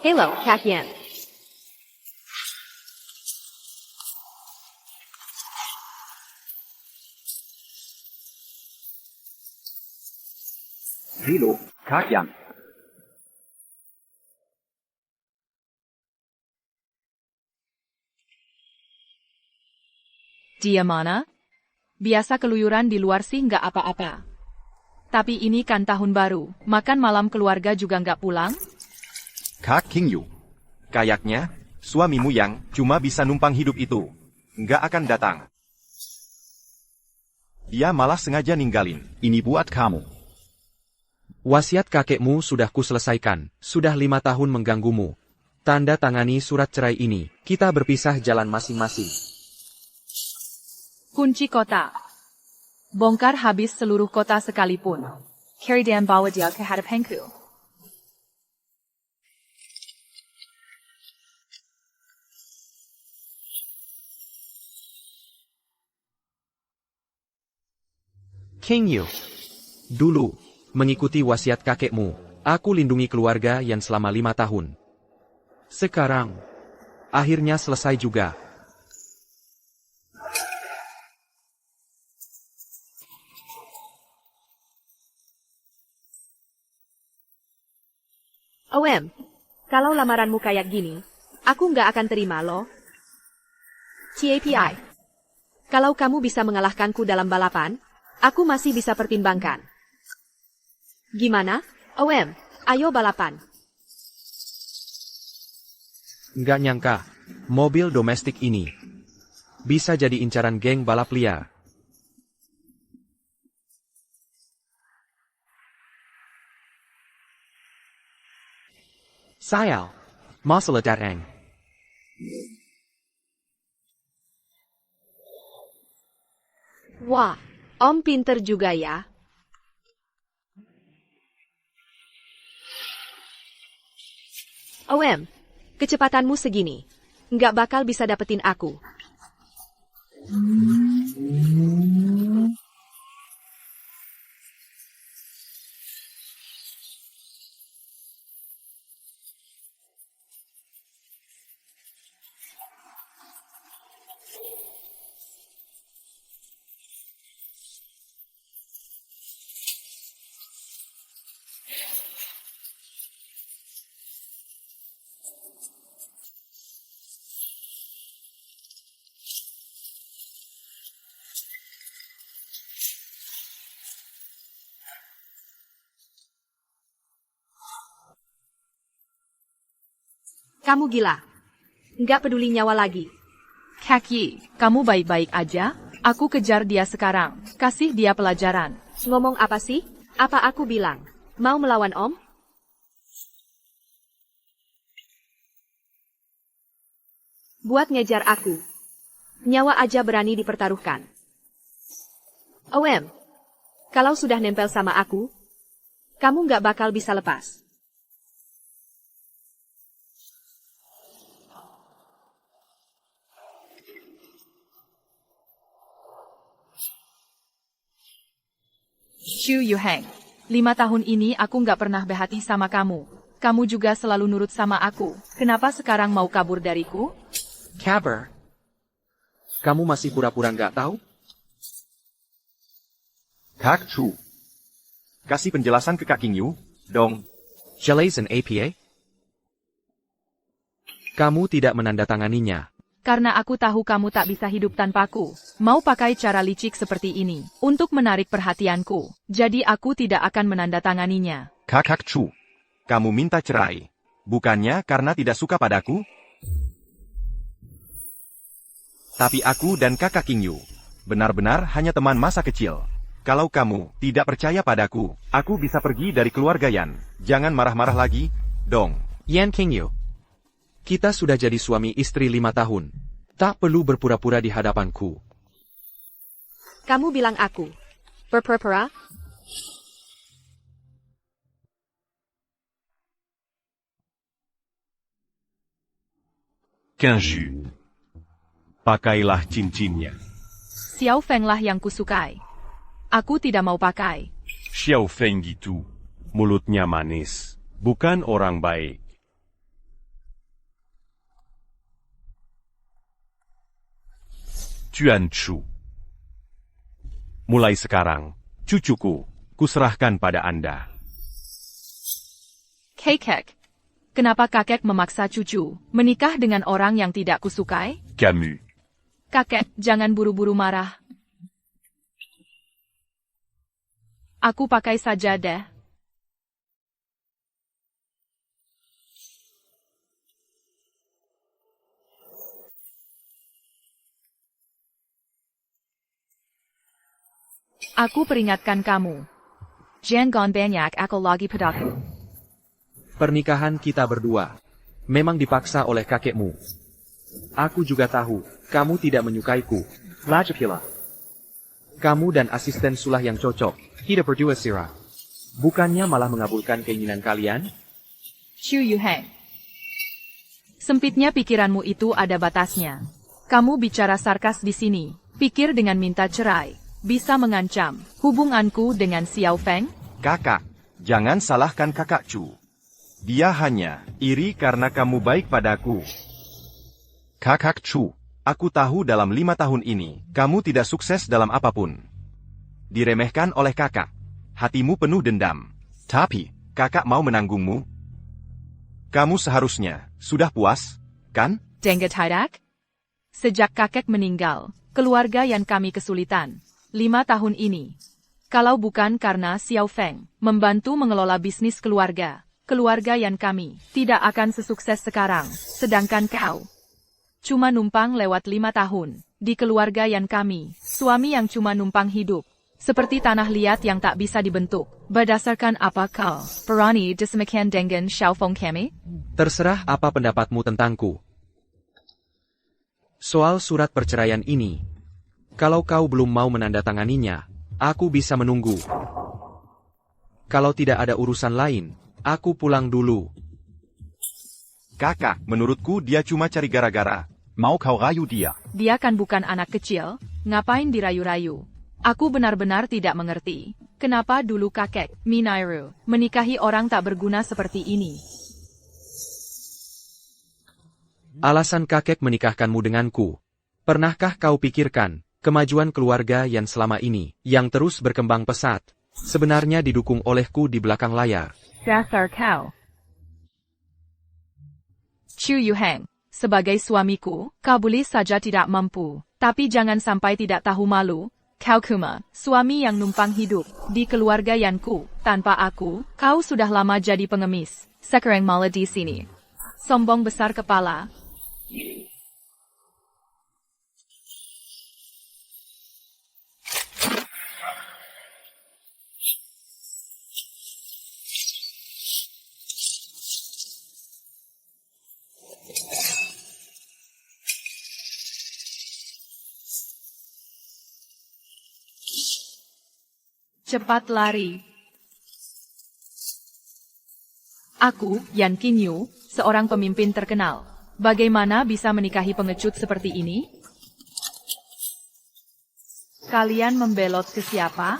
Halo, Kakien. Halo, Kakyan. Dia mana? Biasa keluyuran di luar sih nggak apa-apa. Tapi ini kan tahun baru, makan malam keluarga juga nggak pulang? Kak Qingyu, kayaknya suamimu yang cuma bisa numpang hidup itu nggak akan datang. Dia malah sengaja ninggalin ini buat kamu. Wasiat kakekmu sudah kuselesaikan, sudah 5 tahun mengganggumu. Tanda tangani surat cerai ini, kita berpisah jalan masing-masing. Kunci kota. Bongkar habis seluruh kota sekalipun. Carry dan bawa dia ke hadapanku. Qingyu. Dulu, mengikuti wasiat kakekmu, aku lindungi keluarga yang selama 5 tahun. Sekarang, akhirnya selesai juga. OM, kalau lamaranmu kayak gini, aku nggak akan terima loh. TAPI. Kalau kamu bisa mengalahkanku dalam balapan, aku masih bisa pertimbangkan. Gimana? OM, ayo balapan. Nggak nyangka, mobil domestik ini bisa jadi incaran geng balap liar. Sayal, masalah datang. Wah, Om pinter juga ya. OM, kecepatanmu segini. Nggak bakal bisa dapetin aku. Kamu gila. Nggak peduli nyawa lagi. Kaki, kamu baik-baik aja? Aku kejar dia sekarang. Kasih dia pelajaran. Ngomong apa sih? Apa aku bilang? Mau melawan Om? Buat ngejar aku. Nyawa aja berani dipertaruhkan. OM, kalau sudah nempel sama aku, kamu nggak bakal bisa lepas. Xu Yuheng. 5 tahun ini aku nggak pernah berhati sama kamu. Kamu juga selalu nurut sama aku. Kenapa sekarang mau kabur dariku? Kabar? Kamu masih pura-pura nggak tahu? Kak Chu, kasih penjelasan ke Kak Qingyu, dong. Jalays and APA? Kamu tidak menandatanganinya. Karena aku tahu kamu tak bisa hidup tanpaku. Mau pakai cara licik seperti ini untuk menarik perhatianku. Jadi aku tidak akan menandatanganinya. Kak Chu, kamu minta cerai. Bukannya karena tidak suka padaku? Tapi aku dan Kakak Qingyu benar-benar hanya teman masa kecil. Kalau kamu tidak percaya padaku, aku bisa pergi dari keluarga Yan. Jangan marah-marah lagi, dong. Yan Qingyu. Kita sudah jadi suami istri 5 tahun. Tak perlu berpura-pura di hadapanku. Kamu bilang aku berpura-pura? Kinju. Pakailah cincinnya. Xiao Feng lah yang kusukai. Aku tidak mau pakai. Xiao Feng itu mulutnya manis, bukan orang baik. Juan Chu. Mulai sekarang, cucuku, kuserahkan pada Anda. Kakek. Kenapa kakek memaksa cucu menikah dengan orang yang tidak kusukai? Camus. Kakek, jangan buru-buru marah. Aku pakai saja deh. Aku peringatkan kamu. Jangan banyak aku lagi padaku. Pernikahan kita berdua memang dipaksa oleh kakekmu. Aku juga tahu, kamu tidak menyukaiku. Lagipula. Kamu dan asisten Sulah yang cocok. Kita berdua Sira. Bukannya malah mengabulkan keinginan kalian? Xu Yuheng. Sempitnya pikiranmu itu ada batasnya. Kamu bicara sarkas di sini. Pikir dengan minta cerai. Bisa mengancam hubunganku dengan Xiao Feng? Kakak, jangan salahkan kakak Chu. Dia hanya iri karena kamu baik padaku. Kakak Chu, aku tahu dalam 5 tahun ini, kamu tidak sukses dalam apapun. Diremehkan oleh kakak. Hatimu penuh dendam. Tapi, kakak mau menanggungmu. Kamu seharusnya sudah puas, kan? Dengar tidak? Sejak kakek meninggal, keluarga yang kami kesulitan. 5 tahun ini. Kalau bukan karena Xiao Feng membantu mengelola bisnis keluarga yang kami tidak akan sesukses sekarang. Sedangkan kau cuma numpang lewat 5 tahun di keluarga yang kami, suami yang cuma numpang hidup. Seperti tanah liat yang tak bisa dibentuk. Berdasarkan apa kau berani disemakan dengan Xiao Feng kami? Terserah apa pendapatmu tentangku. Soal surat perceraian ini, kalau kau belum mau menandatanganinya, aku bisa menunggu. Kalau tidak ada urusan lain, aku pulang dulu. Kakak, menurutku dia cuma cari gara-gara. Mau kau rayu dia? Dia kan bukan anak kecil, ngapain dirayu-rayu? Aku benar-benar tidak mengerti. Kenapa dulu kakek, Minairu, menikahi orang tak berguna seperti ini? Alasan kakek menikahkanmu denganku. Pernahkah kau pikirkan, kemajuan keluarga yang selama ini, yang terus berkembang pesat, sebenarnya didukung olehku di belakang layar. Dasar kau. Chu Yuheng, sebagai suamiku, kau boleh saja tidak mampu, tapi jangan sampai tidak tahu malu. Kau cuma suami yang numpang hidup di keluarga yanku. Tanpa aku, kau sudah lama jadi pengemis. Sekarang malah di sini. Sombong besar kepala. Cepat lari. Aku, Yan Qingyu, seorang pemimpin terkenal. Bagaimana bisa menikahi pengecut seperti ini? Kalian membelot ke siapa?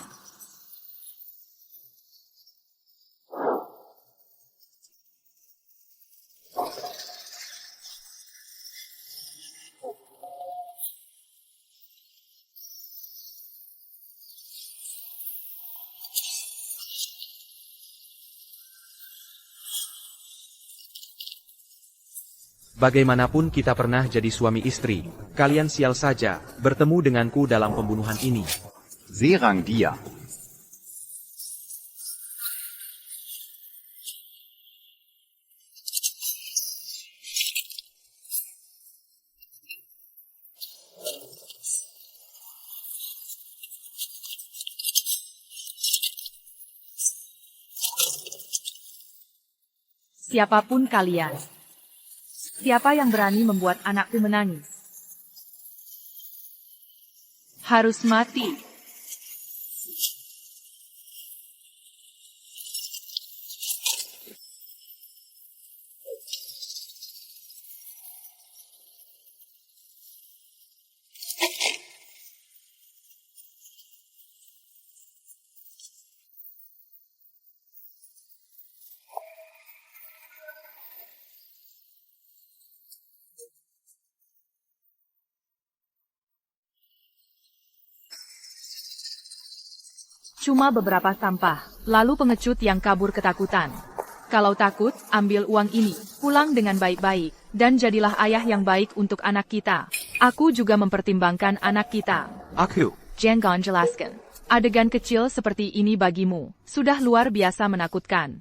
Bagaimanapun kita pernah jadi suami istri, kalian sial saja, bertemu denganku dalam pembunuhan ini. Serang dia. Siapapun kalian. Siapa yang berani membuat anakku menangis? Harus mati. Cuma beberapa sampah, lalu pengecut yang kabur ketakutan. Kalau takut, ambil uang ini, pulang dengan baik-baik, dan jadilah ayah yang baik untuk anak kita. Aku juga mempertimbangkan anak kita. Aku. Jangan jelaskan. Adegan kecil seperti ini bagimu, sudah luar biasa menakutkan.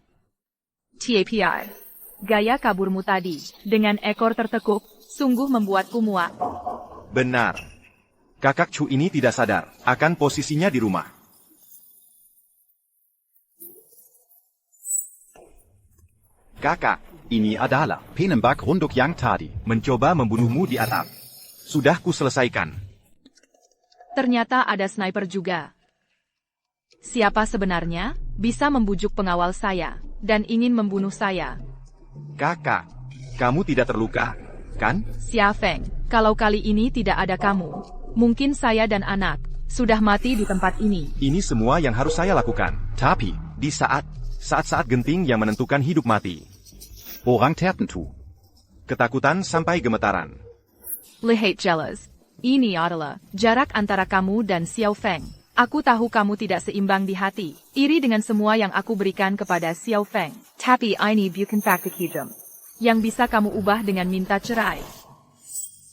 TAPI. Gaya kaburmu tadi, dengan ekor tertekuk, sungguh membuatku muak. Benar. Kakak Chu ini tidak sadar akan posisinya di rumah. Kakak, Ini adalah penembak runduk yang tadi. mencoba membunuhmu di atap. Sudah ku selesaikan. Ternyata ada sniper juga. Siapa sebenarnya bisa membujuk pengawal saya dan ingin membunuh saya? Kakak, kamu tidak terluka, kan? Xia Feng, kalau kali ini tidak ada kamu, mungkin saya dan anak sudah mati di tempat ini. Ini semua yang harus saya lakukan. Tapi, Di saat-saat genting yang menentukan hidup mati. orang tertentu. Ketakutan sampai gemetaran. Lihat jelas. Ini adalah jarak antara kamu dan Xiao Feng. Aku tahu kamu tidak seimbang di hati, iri dengan semua yang aku berikan kepada Xiao Feng. Tapi ini bukan fakta hidup yang bisa kamu ubah dengan minta cerai.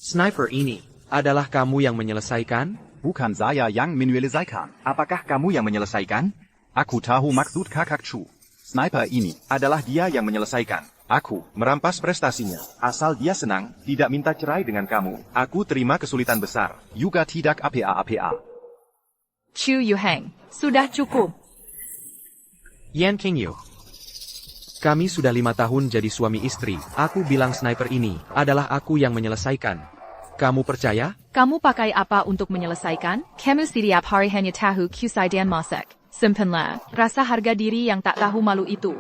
Sniper ini, adalah kamu yang menyelesaikan? Bukan saya yang menyelesaikan. Apakah kamu yang menyelesaikan? Aku tahu maksud kakak Chu. Sniper ini, Adalah dia yang menyelesaikan. aku. Merampas prestasinya. Asal dia senang, tidak minta cerai dengan kamu. Aku terima kesulitan besar. Juga tidak apa-apa. Chu Yuheng, sudah cukup. Yan Qingyu. Kami sudah 5 tahun jadi suami istri. Aku bilang sniper ini, adalah aku yang menyelesaikan. Kamu percaya? Kamu pakai apa untuk menyelesaikan? Kamu setiap hari hanya tahu kusai dan masak. Simpanlah rasa harga diri yang tak tahu malu itu.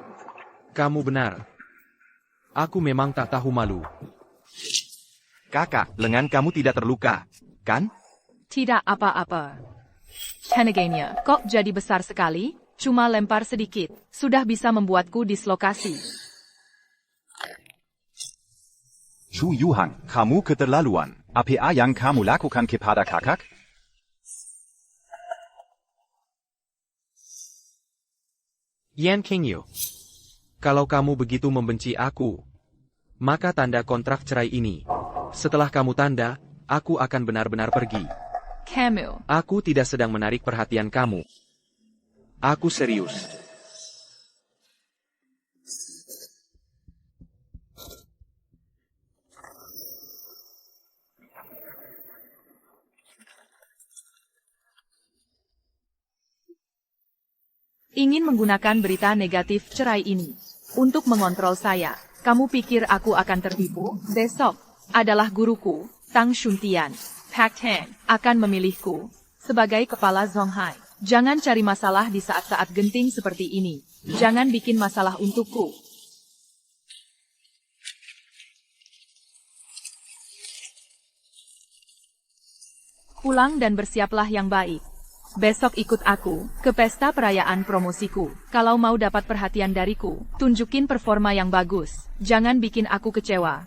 Kamu benar. Aku memang tak tahu malu. Kakak, lengan kamu tidak terluka, kan? Tidak apa-apa. Tenaganya, kok jadi besar sekali? Cuma lempar sedikit, sudah bisa membuatku dislokasi. Chu Yuhang, Kamu keterlaluan. apa yang kamu lakukan kepada kakak? Yan Qingyu. Kalau kamu begitu membenci aku, maka tanda kontrak cerai ini. Setelah kamu tanda, aku akan benar-benar pergi. Kamu, Aku tidak sedang menarik perhatian kamu. Aku serius. ingin menggunakan berita negatif cerai ini untuk mengontrol saya. Kamu pikir aku akan tertipu? Besok adalah guruku, Tang Shuntian. Pak Teng akan memilihku sebagai kepala Zonghai. Jangan cari masalah di saat-saat genting seperti ini. Jangan bikin masalah untukku. Pulang dan bersiaplah yang baik. Besok ikut aku ke pesta perayaan promosiku. Kalau mau dapat perhatian dariku, tunjukin performa yang bagus. Jangan bikin aku kecewa.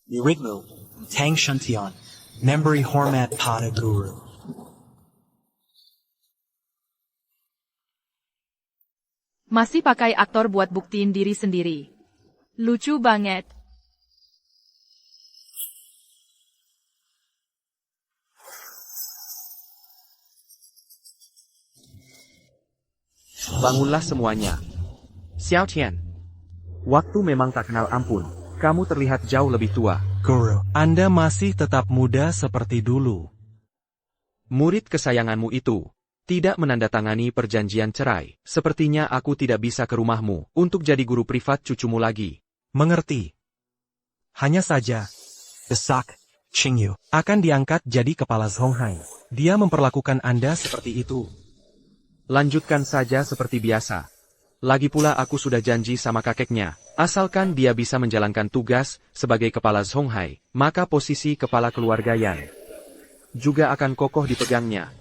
Urigmu, Tang Shuntian, Memberi Hormat pada Guru. Masih pakai aktor buat buktiin diri sendiri. Lucu banget. Bangunlah semuanya. Xiao Tian. Waktu memang tak kenal ampun. Kamu terlihat jauh lebih tua. Guru, Anda masih tetap muda seperti dulu. Murid kesayanganmu itu tidak menandatangani perjanjian cerai. Sepertinya aku tidak bisa ke rumahmu untuk jadi guru privat cucumu lagi. Mengerti. Hanya saja, desak Qingyu akan diangkat jadi kepala Zonghai. Dia memperlakukan Anda seperti itu. Lanjutkan saja seperti biasa. Lagi pula aku sudah janji sama kakeknya, asalkan dia bisa menjalankan tugas sebagai kepala Zonghai, maka posisi kepala keluarga Yan juga akan kokoh dipegangnya.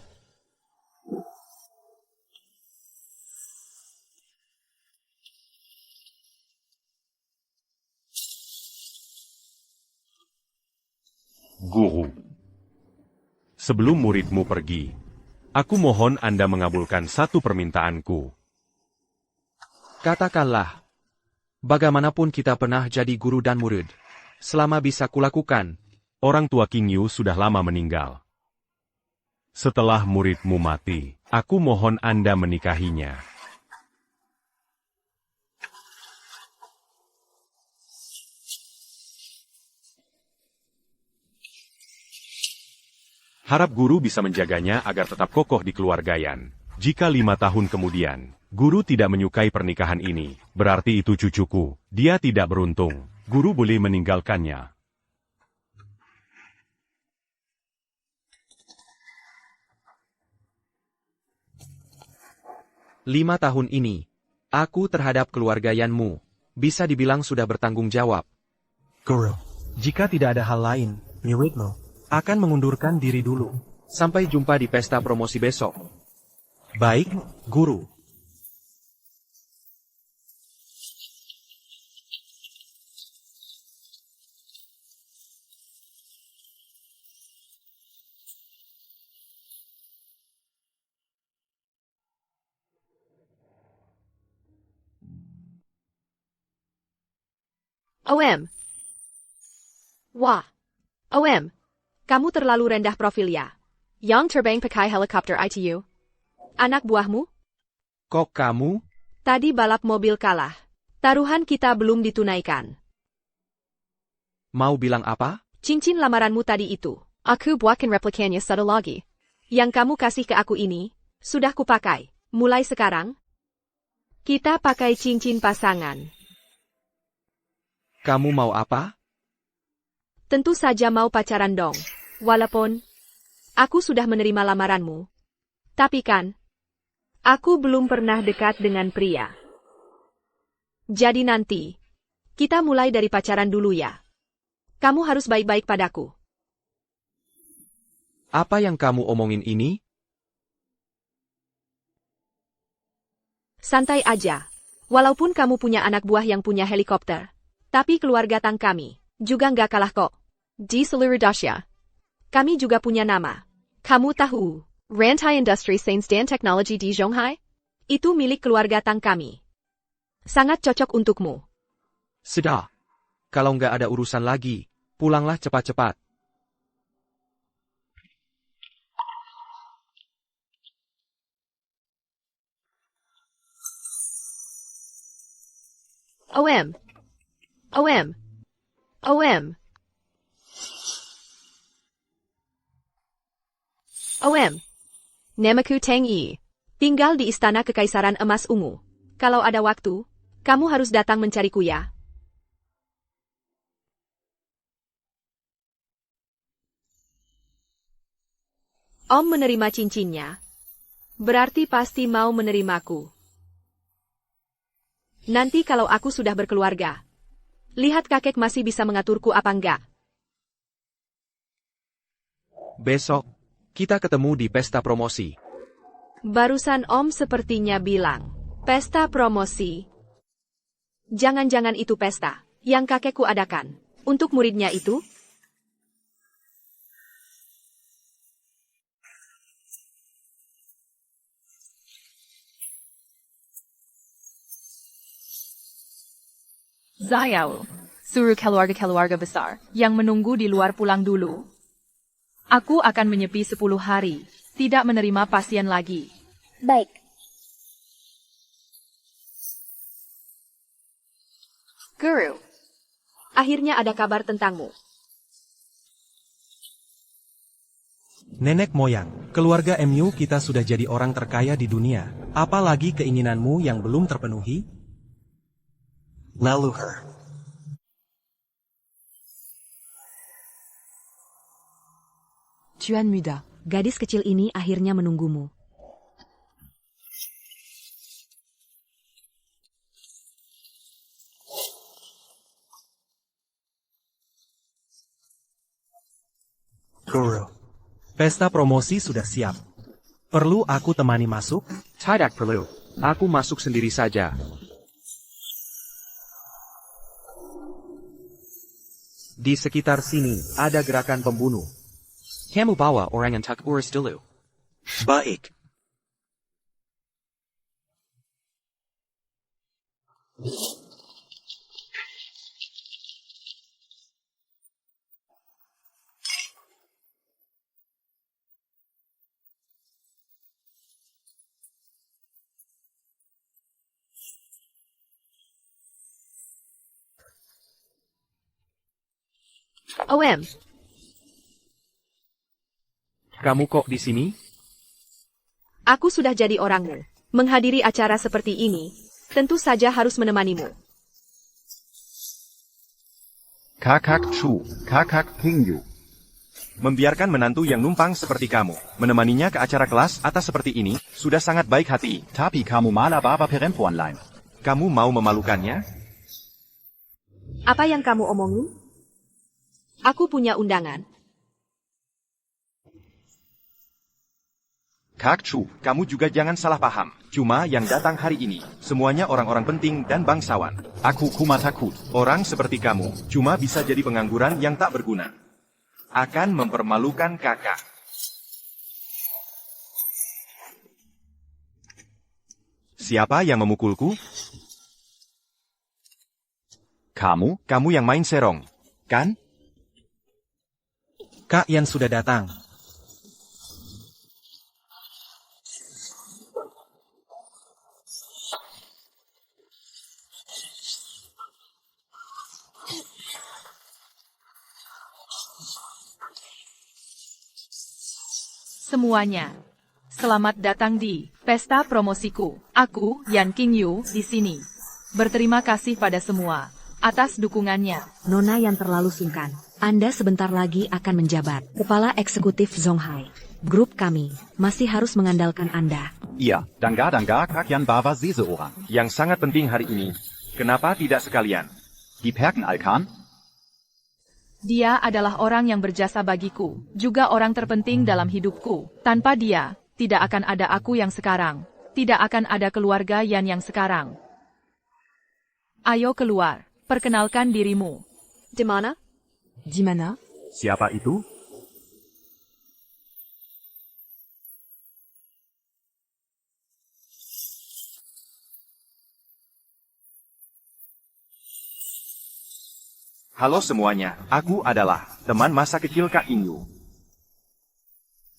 Guru. Sebelum muridmu pergi, aku mohon Anda mengabulkan satu permintaanku. Katakanlah, bagaimanapun kita pernah jadi guru dan murid. Selama bisa kulakukan, Orang tua Qingyu sudah lama meninggal. Setelah muridmu mati, aku mohon Anda menikahinya. Harap guru bisa menjaganya agar tetap kokoh di keluarga Yan. Jika 5 tahun kemudian, guru tidak menyukai pernikahan ini, berarti itu cucuku. Dia tidak beruntung. Guru boleh meninggalkannya. 5 tahun ini, aku terhadap keluarga Yanmu, bisa dibilang sudah bertanggung jawab. Guru, jika tidak ada hal lain, muridmu akan mengundurkan diri dulu. Sampai jumpa di pesta promosi besok. Baik, Guru. OM. Wah. OM. Kamu terlalu rendah profil ya. Yang terbang pakai helikopter ITU. Anak buahmu? Kok kamu? Tadi balap mobil kalah. Taruhan kita belum ditunaikan. Mau bilang apa? Cincin lamaranmu tadi itu. Aku buatkan replikannya satu lagi. Yang kamu kasih ke aku ini, sudah kupakai. Mulai sekarang, kita pakai cincin pasangan. Kamu mau apa? Tentu saja mau pacaran dong. Walaupun aku sudah menerima lamaranmu. Tapi kan, aku belum pernah dekat dengan pria. Jadi nanti, kita mulai dari pacaran dulu ya. Kamu harus baik-baik padaku. Apa yang kamu omongin ini? Santai aja. Walaupun kamu punya anak buah yang punya helikopter. Tapi keluarga Tang kami juga nggak kalah kok. Di seluruh Asia. Kami juga punya nama. Kamu tahu, Rantai Industry Science dan Technology di Zhonghai? Itu milik keluarga Tang kami. Sangat cocok untukmu. Sudah. Kalau nggak ada urusan lagi, pulanglah cepat-cepat. OM. OM. OM. OM. Namaku Tang Yi. Tinggal di Istana Kekaisaran Emas Ungu. Kalau ada waktu, kamu harus datang mencariku ya. Om menerima cincinnya. Berarti pasti mau menerimaku. Nanti kalau aku sudah berkeluarga, lihat kakek masih bisa mengaturku apa enggak. Besok, kita ketemu di pesta promosi. Barusan Om sepertinya bilang, pesta promosi. Jangan-jangan itu pesta yang kakekku adakan untuk muridnya itu? Zayao, suruh keluarga-keluarga besar yang menunggu di luar pulang dulu. Aku akan menyepi 10 hari, tidak menerima pasien lagi. Baik. Guru, akhirnya ada kabar tentangmu. Nenek moyang, keluarga MU kita sudah jadi orang terkaya di dunia. Apalagi keinginanmu yang belum terpenuhi? Leluhur. Tuan muda. Gadis kecil ini akhirnya menunggumu. Guru. Pesta promosi sudah siap. Perlu aku temani masuk? Tidak perlu. Aku masuk sendiri saja. Di sekitar sini ada gerakan pembunuh. Kamu bawa orang untuk urus dulu. Baik. OM, Kamu kok di sini? aku sudah jadi orangmu. Menghadiri acara seperti ini, tentu saja harus menemanimu. Kakak Chu, Kakak Kingyu. Membiarkan menantu yang numpang seperti kamu, menemaninya ke acara kelas atas seperti ini, sudah sangat baik hati. Tapi kamu malah baba perempuan lain. Kamu mau memalukannya? Apa yang kamu omongin? Aku punya undangan. Kak Chu, kamu juga jangan salah paham. Cuma yang datang hari ini, semuanya orang-orang penting dan bangsawan. Aku kumatakut. Orang seperti kamu, cuma bisa jadi pengangguran yang tak berguna. Akan mempermalukan kakak. Siapa yang memukulku? Kamu? Kamu yang main serong, kan? Kak Yan sudah datang. Semuanya. Selamat datang di pesta promosiku. Aku, Yan Qingyu, di sini. Berterima kasih pada semua atas dukungannya. Nona yang terlalu sungkan. Anda sebentar lagi akan menjabat Kepala Eksekutif Zonghai. Grup kami masih harus mengandalkan Anda. Iya, dangga kakyan bawa seseorang. Yang sangat penting hari ini. Kenapa tidak sekalian? Die Perken Alkan? Dia adalah orang yang berjasa bagiku, juga orang terpenting dalam hidupku. Tanpa dia, tidak akan ada aku yang sekarang. Tidak akan ada keluarga Yan yang sekarang. Ayo keluar, perkenalkan dirimu. Di mana? Di mana? Siapa itu? Halo semuanya, aku adalah teman masa kecil Kak Qingyu.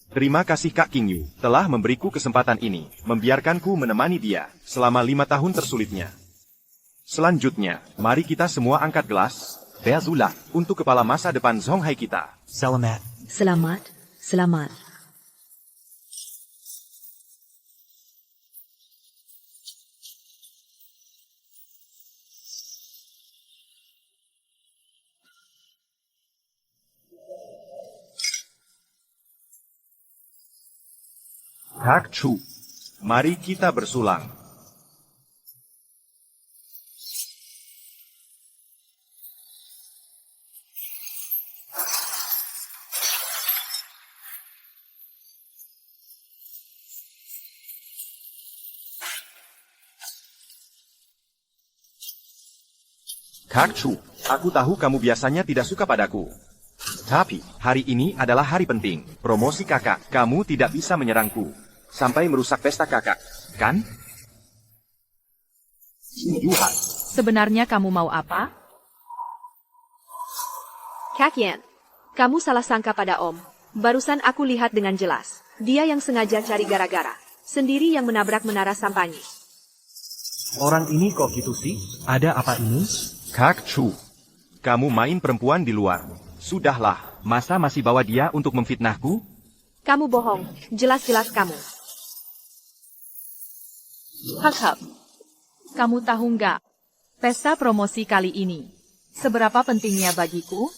Terima kasih Kak Qingyu telah memberiku kesempatan ini, membiarkanku menemani dia selama 5 tahun tersulitnya. Selanjutnya, mari kita semua angkat gelas, Versulah. untuk kepala masa depan Zonghai kita. Selamat. Selamat, selamat. Kak Chu, mari kita bersulang. Kak Chu, aku tahu kamu biasanya tidak suka padaku. Tapi, hari ini adalah hari penting. Promosi kakak, kamu tidak bisa menyerangku. Sampai merusak pesta kakak, kan? Yuhan. Sebenarnya kamu mau apa? Kak Yan, kamu salah sangka pada Om. Barusan aku lihat dengan jelas. Dia yang sengaja cari gara-gara. Sendiri yang menabrak menara Sampanyi. Orang ini kok gitu sih? Ada apa ini? Kak Chu, kamu main perempuan di luar. Sudahlah, masa masih bawa dia untuk memfitnahku? Kamu bohong. Jelas-jelas kamu. Hap-hap. Kamu tahu nggak? Pesta promosi kali ini. Seberapa pentingnya bagiku?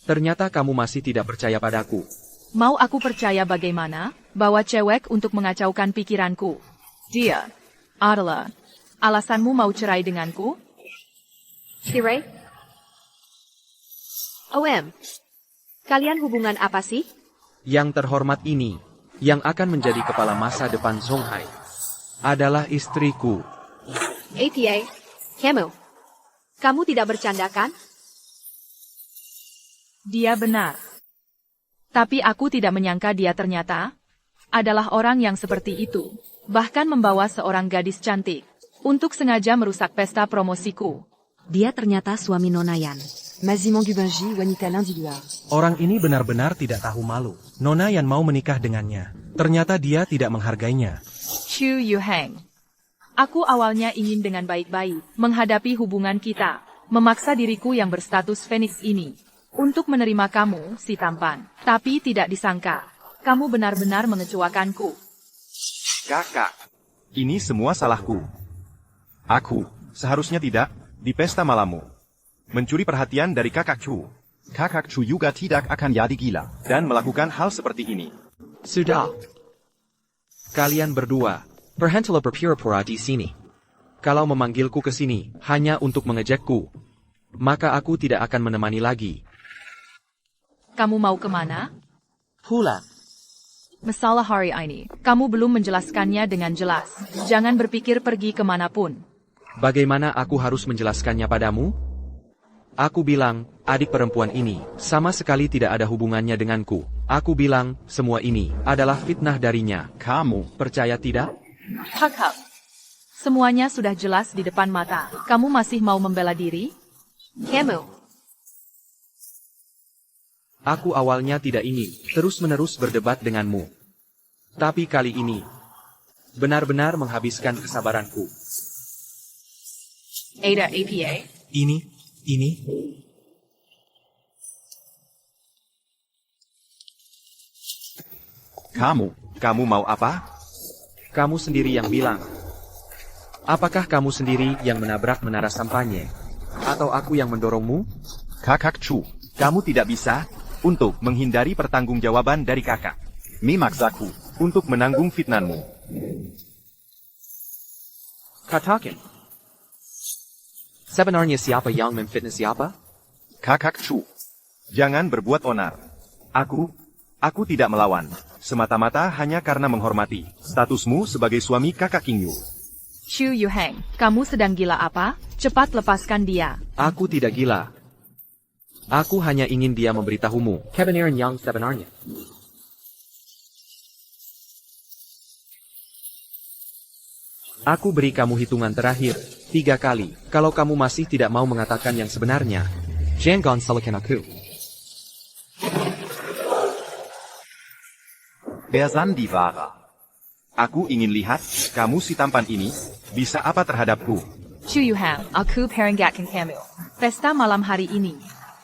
Ternyata kamu masih tidak percaya padaku. Mau aku percaya bagaimana? Bawa cewek untuk mengacaukan pikiranku. Dia adalah alasanmu mau cerai denganku? Cerai? Kalian hubungan apa sih? Yang terhormat ini, yang akan menjadi kepala masa depan Zonghai, adalah istriku. APA, kamu tidak bercanda kan? Dia benar. Tapi aku tidak menyangka dia ternyata adalah orang yang seperti itu. Bahkan membawa seorang gadis cantik untuk sengaja merusak pesta promosiku. Dia ternyata suami Nonayan. Maziman Gubenji, wanita lundi luar. Orang ini benar-benar tidak tahu malu. Nona yang mau menikah dengannya. Ternyata dia tidak menghargainya. Chu Yuheng. Aku awalnya ingin dengan baik-baik menghadapi hubungan kita. Memaksa diriku yang berstatus Phoenix ini untuk menerima kamu, si tampan. Tapi tidak disangka, kamu benar-benar mengecewakanku. Kakak, ini semua salahku. Aku. Seharusnya tidak, di pesta malammu. Mencuri perhatian dari kakak Chu, Kakak Chu juga tidak akan jadi gila. dan melakukan hal seperti ini. Sudah. Kalian berdua, berhentilah berpura-pura di sini. Kalau memanggilku ke sini hanya untuk mengejekku, maka aku tidak akan menemani lagi. Kamu mau kemana? Pulang. Masalah hari ini, kamu belum menjelaskannya dengan jelas. Jangan berpikir pergi kemanapun. Bagaimana aku harus menjelaskannya padamu? Aku bilang, adik perempuan ini sama sekali tidak ada hubungannya denganku. Aku bilang, semua ini adalah fitnah darinya. Kamu. Percaya tidak? Hak-hak. Semuanya sudah jelas di depan mata. Kamu masih mau membela diri? Aku awalnya tidak ingin terus-menerus berdebat denganmu. Tapi kali ini, benar-benar menghabiskan kesabaranku. Ada APA. Ini. Kamu mau apa? Kamu sendiri yang bilang. Apakah kamu sendiri yang menabrak menara sampanye? Atau aku yang mendorongmu? Kakak Chu. Kamu tidak bisa untuk menghindari pertanggungjawaban dari kakak. Memaksaku. Untuk menanggung fitnahmu. Katakan. Sebenarnya siapa yang memfitnah siapa? Kakak Chu. Jangan berbuat onar. Aku tidak melawan. Semata-mata hanya karena menghormati statusmu sebagai suami kakak King Yu. Chu Yuheng, kamu sedang gila apa? Cepat lepaskan dia. Aku tidak gila. Aku hanya ingin dia memberitahumu. Kebenaran yang sebenarnya. Aku beri kamu hitungan terakhir, 3 kali. Kalau kamu masih tidak mau mengatakan yang sebenarnya, jangan salahkan aku. Wer Sandiwara? Aku ingin lihat, kamu si tampan ini, bisa apa terhadapku. Chu Yuheng, aku peringatkan kamu. Pesta malam hari ini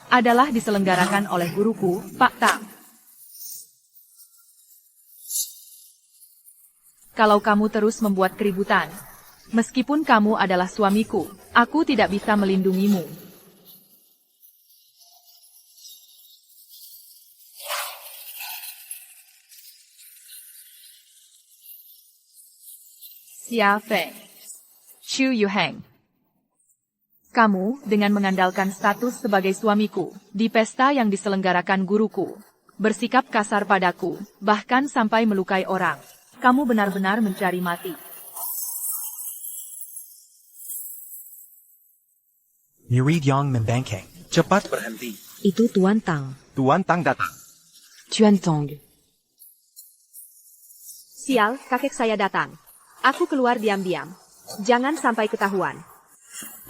adalah diselenggarakan oleh guruku, Pak Tang. Kalau kamu terus membuat keributan, meskipun kamu adalah suamiku, aku tidak bisa melindungimu. Xia Feng, Chu Yuheng. Kamu, dengan mengandalkan status sebagai suamiku, di pesta yang diselenggarakan guruku, bersikap kasar padaku, bahkan sampai melukai orang. Kamu benar-benar mencari mati. Murid yang membangkang. Cepat berhenti. Itu Tuan Tang. Tuan Tang datang. Tuan Tang. Sial, kakek saya datang. Aku keluar diam-diam. Jangan sampai ketahuan.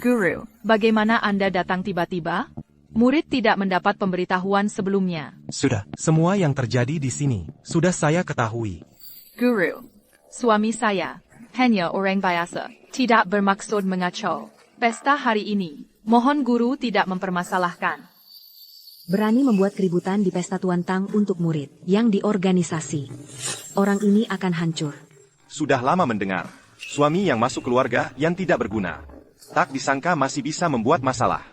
Guru, bagaimana Anda datang tiba-tiba? Murid tidak mendapat pemberitahuan sebelumnya. Sudah, semua yang terjadi di sini sudah saya ketahui. Guru, suami saya hanya orang biasa, tidak bermaksud mengacau. Pesta hari ini, mohon guru tidak mempermasalahkan. Berani membuat keributan di pesta Tuan Tang untuk murid yang diorganisasi. Orang ini akan hancur. Sudah lama mendengar, suami yang masuk keluarga yang tidak berguna. Tak disangka masih bisa membuat masalah.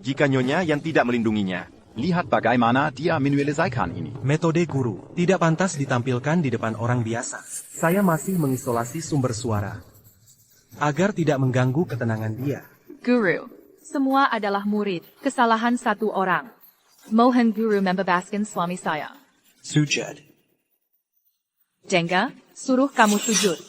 Jika nyonya yang tidak melindunginya, Lihat bagaimana dia menyelesaikan ini. Metode guru tidak pantas ditampilkan di depan orang biasa. Saya masih mengisolasi sumber suara agar tidak mengganggu ketenangan dia. Guru. Semua adalah murid. Kesalahan satu orang. Mohon guru membebaskan suami saya. Sujud. Jengga, suruh kamu sujud.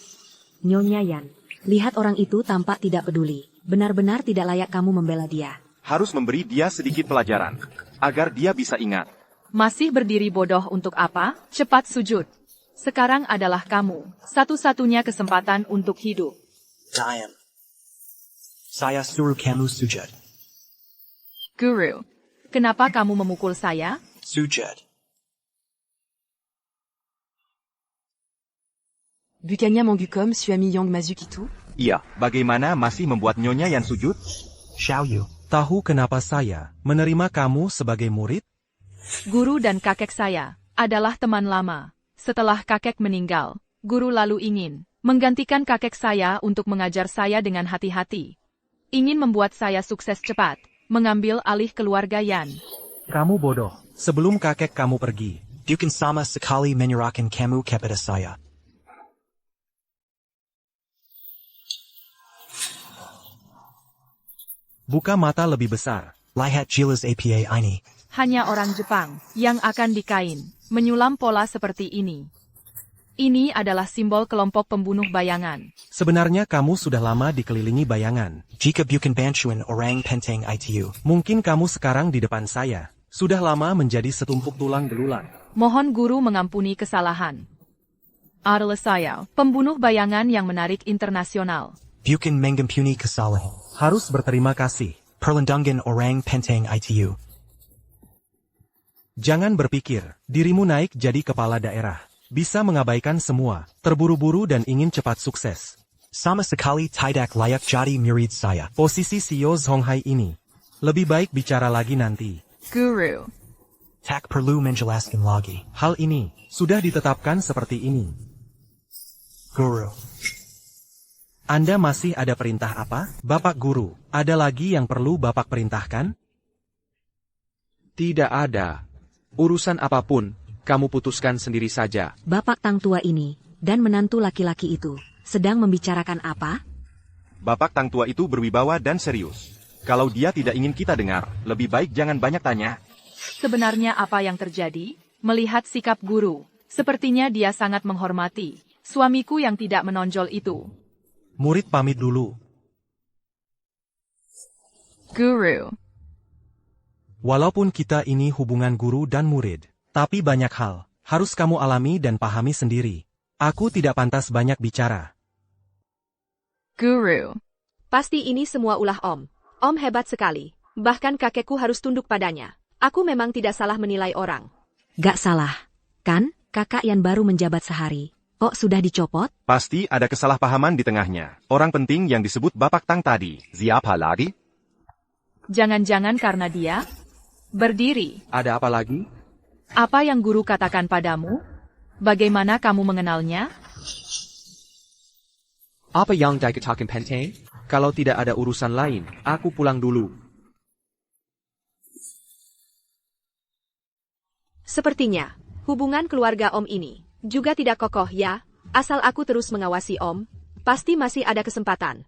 Nyonya Yan, lihat orang itu tampak tidak peduli. Benar-benar tidak layak kamu membela dia. Harus memberi dia sedikit pelajaran, agar dia bisa ingat. Masih berdiri bodoh untuk apa? Cepat sujud. Sekarang adalah kamu. Satu-satunya kesempatan untuk hidup. Diam. Saya suruh kamu sujud. Guru, kenapa kamu memukul saya? Sujud. Bukanya Mangucom Suami Yang Mazukitu? Iya. Bagaimana masih membuat Nyonya Yan sujud? Xiaoyu. Tahu kenapa saya menerima kamu sebagai murid? Guru dan kakek saya adalah teman lama. Setelah kakek meninggal, guru lalu ingin menggantikan kakek saya untuk mengajar saya dengan hati-hati. Ingin membuat saya sukses cepat, mengambil alih keluarga Yan. Kamu bodoh. Sebelum kakek kamu pergi, Bukan sama sekali menyerahkan kamu kepada saya. buka mata lebih besar. Lihat jelas APA ini. Hanya orang Jepang yang akan dikain, menyulam pola seperti ini. Ini adalah simbol kelompok pembunuh bayangan. Sebenarnya kamu sudah lama dikelilingi bayangan. Jika bukan bantuan orang penting itu. Mungkin kamu sekarang di depan saya sudah lama menjadi setumpuk tulang belulang. Mohon guru mengampuni kesalahan. Adalah saya, pembunuh bayangan yang menarik internasional. Bukan mengampuni kesalahan. Harus berterima kasih. Perlindungan orang penting itu. Jangan berpikir dirimu naik jadi kepala daerah. Bisa mengabaikan semua, terburu-buru dan ingin cepat sukses. Sama sekali tidak layak jadi murid saya. Posisi CEO Zonghai ini lebih baik bicara lagi nanti. Guru. Tak perlu menjelaskan lagi. Hal ini sudah ditetapkan seperti ini. Guru. Anda masih ada perintah apa? Bapak Guru, ada lagi yang perlu Bapak perintahkan? Tidak ada. Urusan apapun, kamu putuskan sendiri saja. Bapak Tang tua ini dan menantu laki-laki itu sedang membicarakan apa? Bapak Tang tua itu berwibawa dan serius. Kalau dia tidak ingin kita dengar, lebih baik jangan banyak tanya. Sebenarnya apa yang terjadi? Melihat sikap guru, sepertinya dia sangat menghormati suamiku yang tidak menonjol itu. Murid pamit dulu. Guru. Walaupun kita ini hubungan guru dan murid, tapi banyak hal harus kamu alami dan pahami sendiri. Aku tidak pantas banyak bicara. Guru. Pasti ini semua ulah Om. Om hebat sekali. Bahkan kakekku harus tunduk padanya. Aku memang tidak salah menilai orang. Gak salah, kan? Kakak yang baru menjabat sehari. Kok sudah dicopot? Pasti ada kesalahpahaman di tengahnya. Orang penting yang disebut Bapak Tang tadi. Siapa lagi? Jangan-jangan karena dia berdiri. Ada apa lagi? Apa yang guru katakan padamu? Bagaimana kamu mengenalnya? Apa yang dikatakan penting? Kalau tidak ada urusan lain, aku pulang dulu. Sepertinya, hubungan keluarga Om ini juga tidak kokoh ya. Asal aku terus mengawasi Om, pasti masih ada kesempatan.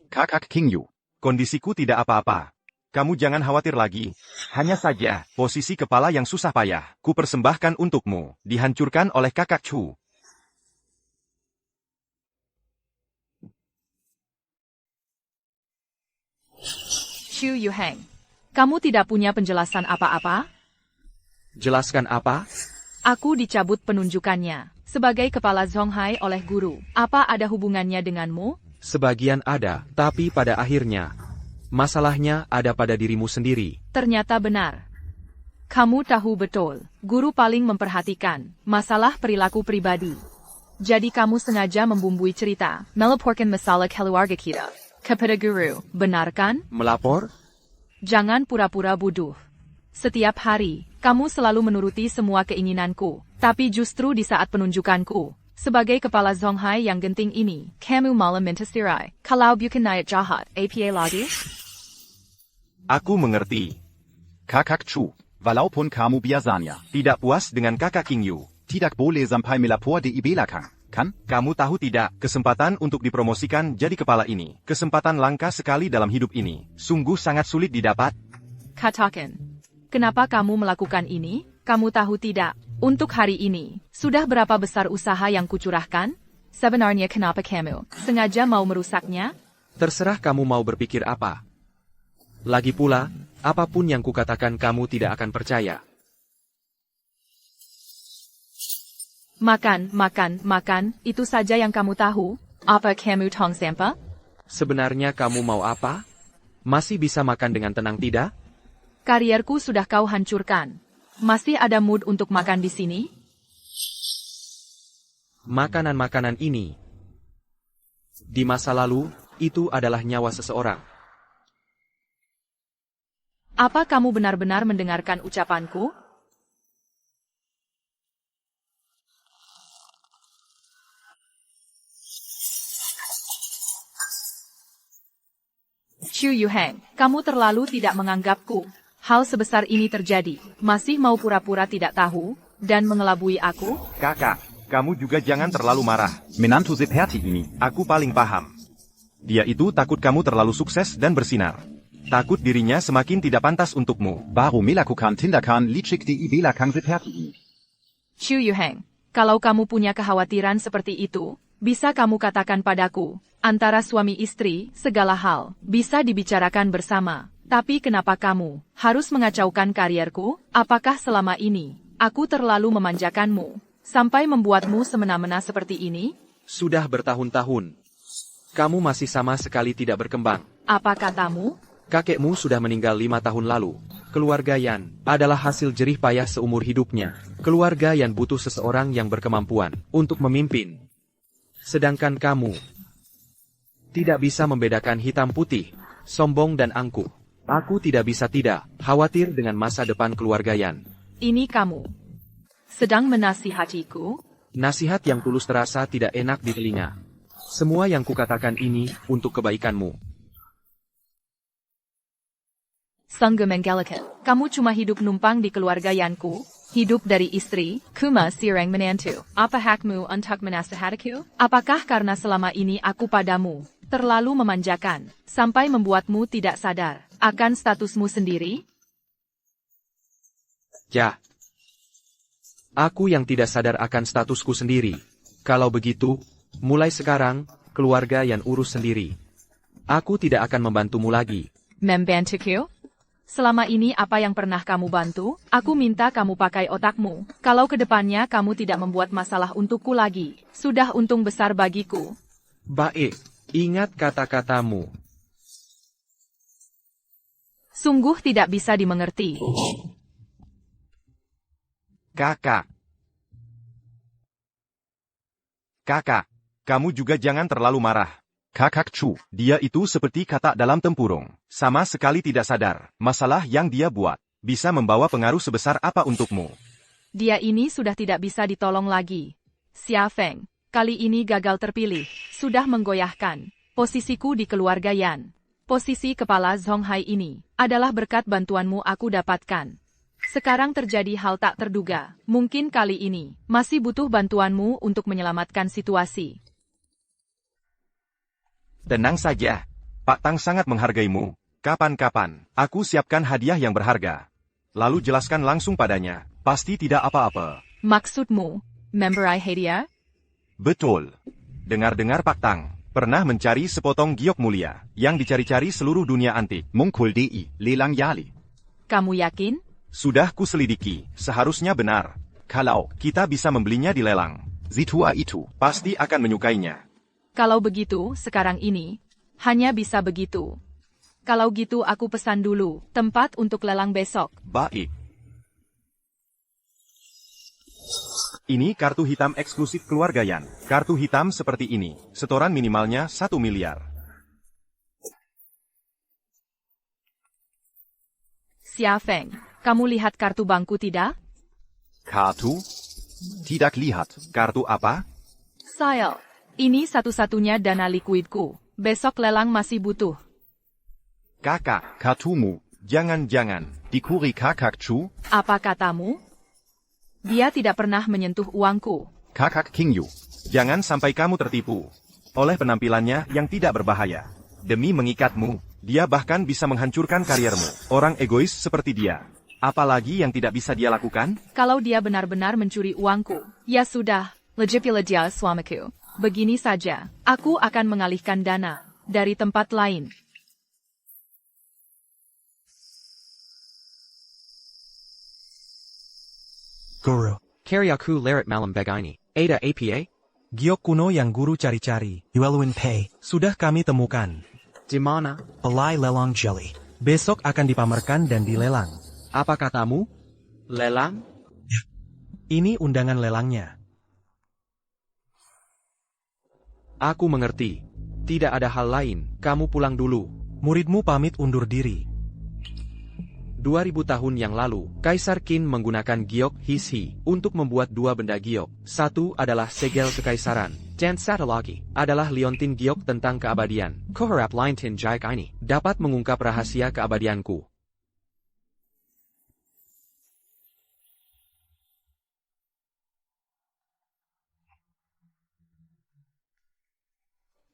Kakak King Yu. Kondisiku tidak apa-apa. Kamu jangan khawatir lagi. Hanya saja, posisi kepala yang susah payah, ku persembahkan untukmu, dihancurkan oleh kakak Chu. Xu Yuheng. Kamu tidak punya penjelasan apa-apa? Jelaskan apa? Aku dicabut penunjukannya sebagai kepala Zonghai oleh guru. Apa ada hubungannya denganmu? Sebagian ada, tapi pada akhirnya, masalahnya ada pada dirimu sendiri. Ternyata benar. Kamu tahu betul, guru paling memperhatikan masalah perilaku pribadi. Jadi kamu sengaja membumbui cerita, melaporkan masalah keluarga kita kepada guru, benar kan? Melapor? Jangan pura-pura bodoh. Setiap hari, kamu selalu menuruti semua keinginanku. Tapi justru di saat penunjukanku, Sebagai kepala Zonghai yang genting ini, kamu malah minta cerai. Kalau bukan niat jahat, apa lagi? Aku mengerti. Kakak Chu, walaupun kamu biasanya Tidak puas dengan kakak King Yu. tidak boleh sampai melapor di belakang, kan? Kamu tahu tidak, kesempatan untuk dipromosikan jadi kepala ini, kesempatan langka sekali dalam hidup ini, sungguh sangat sulit didapat. Katakan, kenapa kamu melakukan ini? Kamu tahu tidak? Untuk hari ini, sudah berapa besar usaha yang kucurahkan? Sebenarnya kenapa kamu sengaja mau merusaknya? Terserah kamu mau berpikir apa. Lagi pula, apapun yang kukatakan kamu tidak akan percaya. Makan, itu saja yang kamu tahu? Apa kamu tong sampah? Sebenarnya kamu mau apa? Masih bisa makan dengan tenang tidak? Karierku sudah kau hancurkan. Masih ada mood untuk makan di sini? Makanan-makanan ini, di masa lalu, itu adalah nyawa seseorang. Apa kamu benar-benar mendengarkan ucapanku? Chu Yuheng, kamu terlalu tidak menganggapku. Hal sebesar ini terjadi, masih mau pura-pura tidak tahu, dan mengelabui aku? Kakak, kamu juga jangan terlalu marah. Menantu seperti ini. Aku paling paham. Dia itu takut kamu terlalu sukses dan bersinar. Takut dirinya semakin tidak pantas untukmu. Baru melakukan tindakan licik di belakang seperti ini. Chu Yuheng, kalau kamu punya kekhawatiran seperti itu, bisa kamu katakan padaku. Antara suami istri, segala hal bisa dibicarakan bersama. Tapi kenapa kamu harus mengacaukan karierku? Apakah selama ini aku terlalu memanjakanmu sampai membuatmu semena-mena seperti ini? Sudah bertahun-tahun. Kamu masih sama sekali tidak berkembang. Apa katamu? Kakekmu sudah meninggal 5 tahun lalu. Keluarga Yan adalah hasil jerih payah seumur hidupnya. Keluarga Yan butuh seseorang yang berkemampuan untuk memimpin. Sedangkan kamu tidak bisa membedakan hitam putih, sombong dan angkuh. Aku tidak bisa tidak khawatir dengan masa depan keluarga Yan. Ini kamu sedang menasihatiku? Nasihat yang tulus terasa tidak enak di telinga. Semua yang kukatakan ini untuk kebaikanmu. Sangga menggalakan, kamu cuma hidup numpang di keluarga Yanku, hidup dari istri, kuma sirang menantu. Apa hakmu untuk menasihatiku? Apakah karena selama ini aku padamu terlalu memanjakan, sampai membuatmu tidak sadar akan statusmu sendiri? Ya. Aku yang tidak sadar akan statusku sendiri. Kalau begitu, mulai sekarang, keluarga yang urus sendiri. Aku tidak akan membantumu lagi. Membantuku? Selama ini apa yang pernah kamu bantu? Aku minta kamu pakai otakmu. Kalau kedepannya kamu tidak membuat masalah untukku lagi, sudah untung besar bagiku. Baik, ingat kata-katamu. Sungguh tidak bisa dimengerti. Kakak. Kakak, kamu juga jangan terlalu marah. Kakak Chu, Dia itu seperti katak dalam tempurung. Sama sekali tidak sadar, masalah yang dia buat bisa membawa pengaruh sebesar apa untukmu. Dia ini sudah tidak bisa ditolong lagi. Xia Feng, kali ini gagal terpilih, sudah menggoyahkan posisiku di keluarga Yan. Posisi kepala Zonghai ini adalah berkat bantuanmu aku dapatkan. Sekarang terjadi hal tak terduga. Mungkin kali ini masih butuh bantuanmu untuk menyelamatkan situasi. Tenang saja. Pak Tang sangat menghargaimu. Kapan-kapan, aku siapkan hadiah yang berharga. Lalu jelaskan langsung padanya. Pasti tidak apa-apa. Maksudmu, memberi hadiah? Betul. Dengar-dengar Pak Tang pernah mencari sepotong giok mulia yang dicari-cari seluruh dunia antik. Mungkul di lelang yali. Kamu yakin? Sudah kuselidiki, seharusnya benar. Kalau kita bisa membelinya di lelang, Zitua itu pasti akan menyukainya. Kalau begitu, sekarang ini hanya bisa begitu. Kalau gitu aku pesan dulu tempat untuk lelang besok. Baik. Ini kartu hitam eksklusif keluarga Yan. Kartu hitam seperti ini, setoran minimalnya 1 miliar. Xia Feng, kamu lihat kartu bankku tidak? Kartu? Tidak lihat. Kartu apa? Sayang, ini satu-satunya dana likuidku. Besok lelang masih butuh. Kakak, Katumu. jangan-jangan, Dikuri Kakak Chu. Apa katamu? Dia tidak pernah menyentuh uangku. Kakak King Yu. jangan sampai kamu tertipu oleh penampilannya yang tidak berbahaya. Demi mengikatmu, dia bahkan bisa menghancurkan kariermu. Orang egois seperti dia. Apalagi yang tidak bisa dia lakukan? Kalau dia benar-benar mencuri uangku, ya sudah, legitila dia suamiku. Begini saja, aku akan mengalihkan dana dari tempat lain. Guru. Carry aku leret malam begini. Ada APA? Giok kuno yang guru cari-cari. Yueluin Pei. Sudah kami temukan. Di mana? Balai Lelang Jelly. Besok akan dipamerkan dan dilelang. Apa katamu? Lelang? Ini undangan lelangnya. Aku mengerti. Tidak ada hal lain, kamu pulang dulu. Muridmu pamit undur diri. 2000 tahun yang lalu, Kaisar Qin menggunakan giok Hishi untuk membuat dua benda giok. Satu adalah segel kekaisaran, dan satu lagi adalah liontin giok tentang keabadian. Koharap liontin jaik ini dapat mengungkap rahasia keabadianku.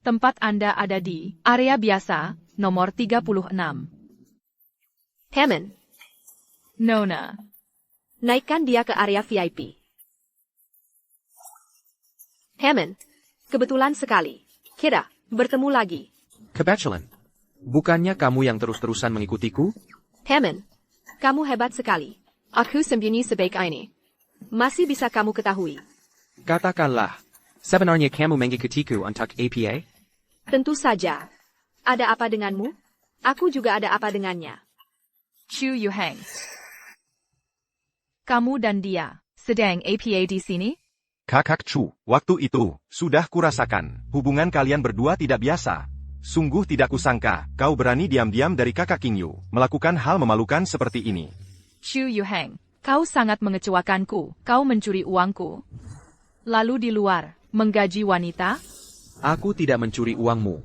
Tempat Anda ada di area biasa, nomor 36. Hammond, Nona. naikkan dia ke area VIP. Hammond, kebetulan sekali. Kita bertemu lagi. Kebetulan. Bukannya kamu yang terus-terusan mengikutiku? Hammond, kamu hebat sekali. Aku sembunyi sebaik ini. Masih bisa kamu ketahui. Katakanlah, sebenarnya kamu mengikutiku untuk APA? Tentu saja. Ada apa denganmu? Aku juga ada apa dengannya. Chu Yuheng. Kamu dan dia sedang APA di sini? Kakak Chu. Waktu itu, sudah kurasakan, hubungan kalian berdua tidak biasa. Sungguh tidak kusangka, kau berani diam-diam dari kakak King Yu, melakukan hal memalukan seperti ini. Chu Yuheng, kau sangat mengecewakanku. Kau mencuri uangku. Lalu di luar, menggaji wanita? Aku tidak mencuri uangmu.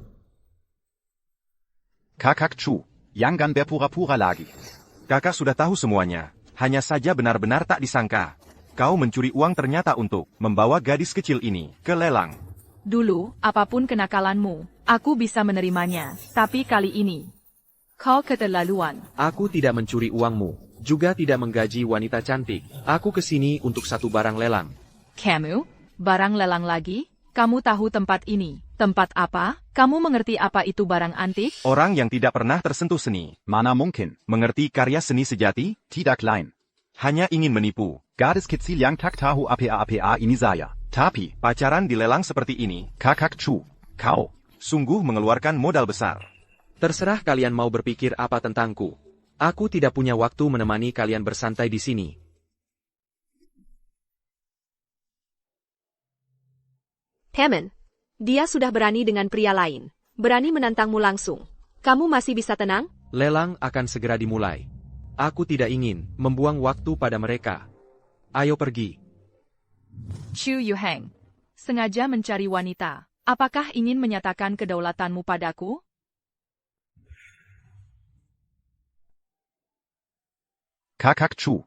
Kakak Chu. Jangan berpura-pura lagi. Kakak sudah tahu semuanya, hanya saja benar-benar tak disangka. Kau mencuri uang ternyata untuk membawa gadis kecil ini ke lelang. Dulu, apapun kenakalanmu, aku bisa menerimanya. Tapi kali ini, kau keterlaluan. Aku tidak mencuri uangmu, juga tidak menggaji wanita cantik. Aku kesini untuk satu barang lelang. Kamu? Barang lelang lagi? Kamu tahu tempat ini? Tempat apa? Kamu mengerti apa itu barang antik? Orang yang tidak pernah tersentuh seni, Mana mungkin. mengerti karya seni sejati, Tidak lain. hanya ingin menipu. Gadis kecil yang tak tahu apa-apa ini saya. Tapi, Pacaran dilelang seperti ini, Kakak Chu. Kau. sungguh mengeluarkan modal besar. Terserah kalian mau berpikir apa tentangku. Aku tidak punya waktu menemani kalian bersantai di sini. Hammond, dia sudah berani dengan pria lain. Berani menantangmu langsung. Kamu masih bisa tenang? Lelang akan segera dimulai. Aku tidak ingin membuang waktu pada mereka. Ayo pergi. Chu Yuheng, sengaja mencari wanita. Apakah ingin menyatakan kedaulatanmu padaku? Kakak Chu.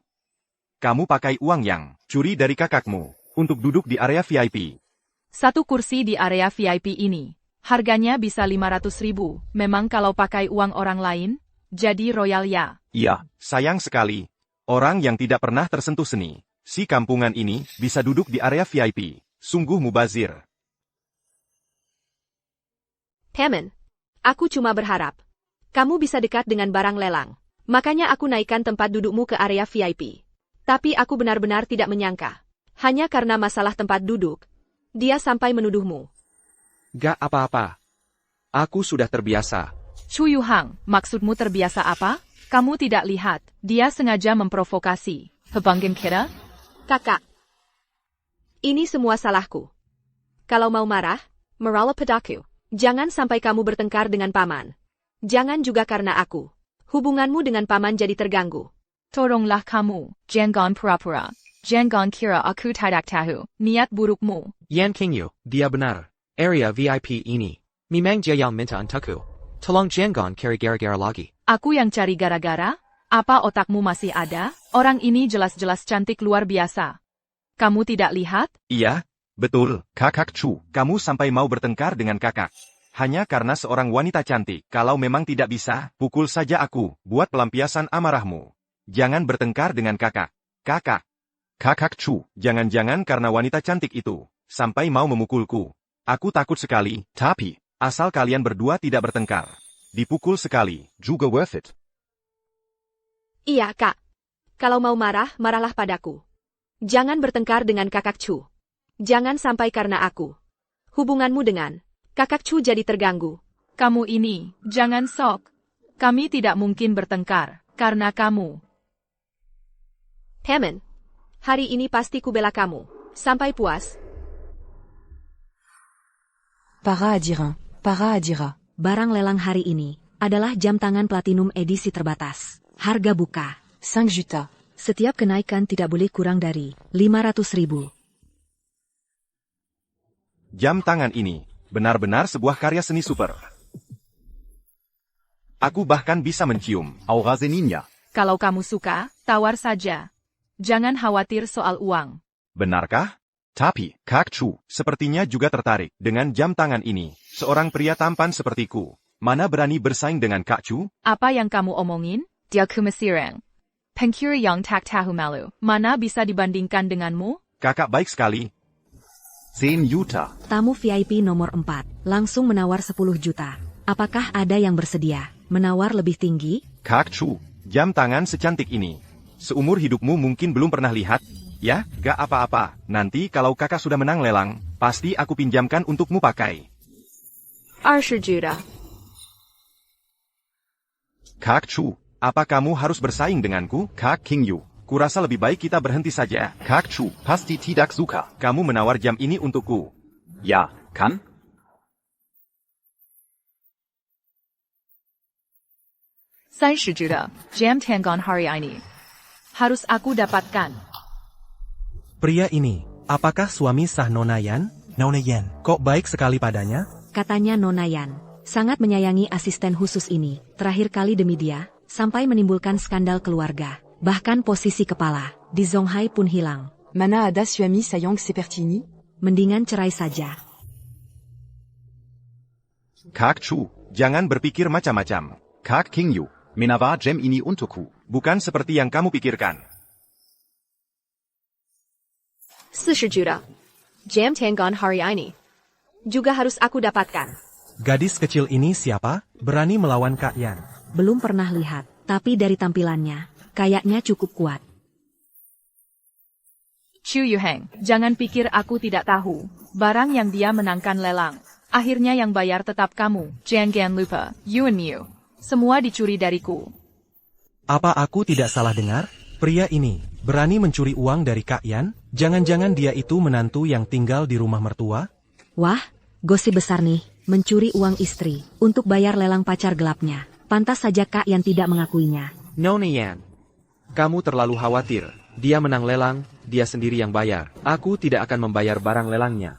Kamu pakai uang yang curi dari kakakmu untuk duduk di area VIP. Satu kursi di area VIP ini, harganya bisa 500.000. Memang kalau pakai uang orang lain, jadi royal ya. Iya. Sayang sekali, orang yang tidak pernah tersentuh seni, si kampungan ini, bisa duduk di area VIP. Sungguh mubazir. Hammond, aku cuma berharap kamu bisa dekat dengan barang lelang. Makanya aku naikkan tempat dudukmu ke area VIP. Tapi aku benar-benar tidak menyangka. Hanya karena masalah tempat duduk, dia sampai menuduhmu. Gak apa-apa. Aku sudah terbiasa. Chu Yuhang, maksudmu terbiasa apa? Kamu tidak lihat, dia sengaja memprovokasi. Hebangin kira? Kakak, ini semua salahku. Kalau mau marah, meralah padaku. Jangan sampai kamu bertengkar dengan paman. Jangan juga karena aku. Hubunganmu dengan paman jadi terganggu. Tolonglah kamu, jangan pura-pura. Jangan kira aku tidak tahu niat burukmu. Yan Qingyu, dia benar. Area VIP ini. Memang dia yang minta untukku. Tolong jangan cari gara-gara lagi. Aku yang cari gara-gara? Apa otakmu masih ada? Orang ini jelas-jelas cantik luar biasa. Kamu tidak lihat? Iya, betul. Kakak Chu. Kamu sampai mau bertengkar dengan kakak. Hanya karena seorang wanita cantik. Kalau memang tidak bisa, pukul saja aku. Buat pelampiasan amarahmu. Jangan bertengkar dengan kakak. Kakak. Kakak Chu. Jangan-jangan karena wanita cantik itu. Sampai mau memukulku. Aku takut sekali. Tapi, Asal kalian berdua tidak bertengkar. Dipukul sekali. juga worth it. Iya, Kak. Kalau mau marah, marahlah padaku. Jangan bertengkar dengan kakak Chu. Jangan sampai karena aku. Hubunganmu dengan kakak Chu jadi terganggu. Kamu ini, jangan sok. Kami tidak mungkin bertengkar, karena kamu. Temen, hari ini pasti kubela kamu. Sampai puas. Para Adira. Para Adira. Barang lelang hari ini adalah jam tangan platinum edisi terbatas. Harga buka 5 juta. Setiap kenaikan tidak boleh kurang dari 500.000. Jam tangan ini, benar-benar sebuah karya seni super. Aku bahkan bisa mencium. Aura Seninya. Kalau kamu suka, tawar saja. Jangan khawatir soal uang. Benarkah? Tapi, Kakak Chu. Sepertinya juga tertarik dengan jam tangan ini. Seorang pria tampan sepertiku. Mana berani bersaing dengan Kak Chu? Apa yang kamu omongin? Dia kumesirang. Pengkiri yang tak tahu malu. Mana bisa dibandingkan denganmu? Kakak baik sekali. 10 juta. Tamu VIP nomor 4 langsung menawar 10 juta. Apakah ada yang bersedia menawar lebih tinggi? Kakak Chu. Jam tangan secantik ini. Seumur hidupmu mungkin belum pernah lihat. Ya, gak apa-apa. Nanti kalau kakak sudah menang lelang, pasti aku pinjamkan untukmu pakai. 20 juta. Kakak Chu. Apa kamu harus bersaing denganku? Kakak Qingyu. Kurasa lebih baik kita berhenti saja. Kakak Chu. Pasti tidak suka. Kamu menawar jam ini untukku. Ya, kan? Juta. Jam tangan hari ini. Harus aku dapatkan. Pria ini, apakah suami sah Nona Yan? Nona Yan. Kok baik sekali padanya? Katanya Nona Yan sangat menyayangi asisten khusus ini. Terakhir kali demi dia, sampai menimbulkan skandal keluarga. Bahkan posisi kepala di Zonghai pun hilang. Mana ada suami sayang seperti Mendingan cerai saja. Kakak Chu, jangan berpikir macam-macam. Kakak Qingyu. Menawa jam ini untukku. Bukan seperti yang kamu pikirkan. 40 juta. Jam tangan hari ini. Juga harus aku dapatkan. Gadis kecil ini siapa? Berani melawan Kak Yan. Belum pernah lihat, tapi dari tampilannya, kayaknya cukup kuat. Chu Yuheng, jangan pikir aku tidak tahu. Barang yang dia menangkan lelang. Akhirnya yang bayar tetap kamu. Jangan lupa, Yuan Miu. Semua dicuri dariku. Apa aku tidak salah dengar? Pria ini, berani mencuri uang dari Kak Yan? Jangan-jangan dia itu menantu yang tinggal di rumah mertua? Wah, gosip besar nih, mencuri uang istri, untuk bayar lelang pacar gelapnya. Pantas saja Kak Yan tidak mengakuinya. Nona Yan. Kamu terlalu khawatir. Dia menang lelang, dia sendiri yang bayar. Aku tidak akan membayar barang lelangnya.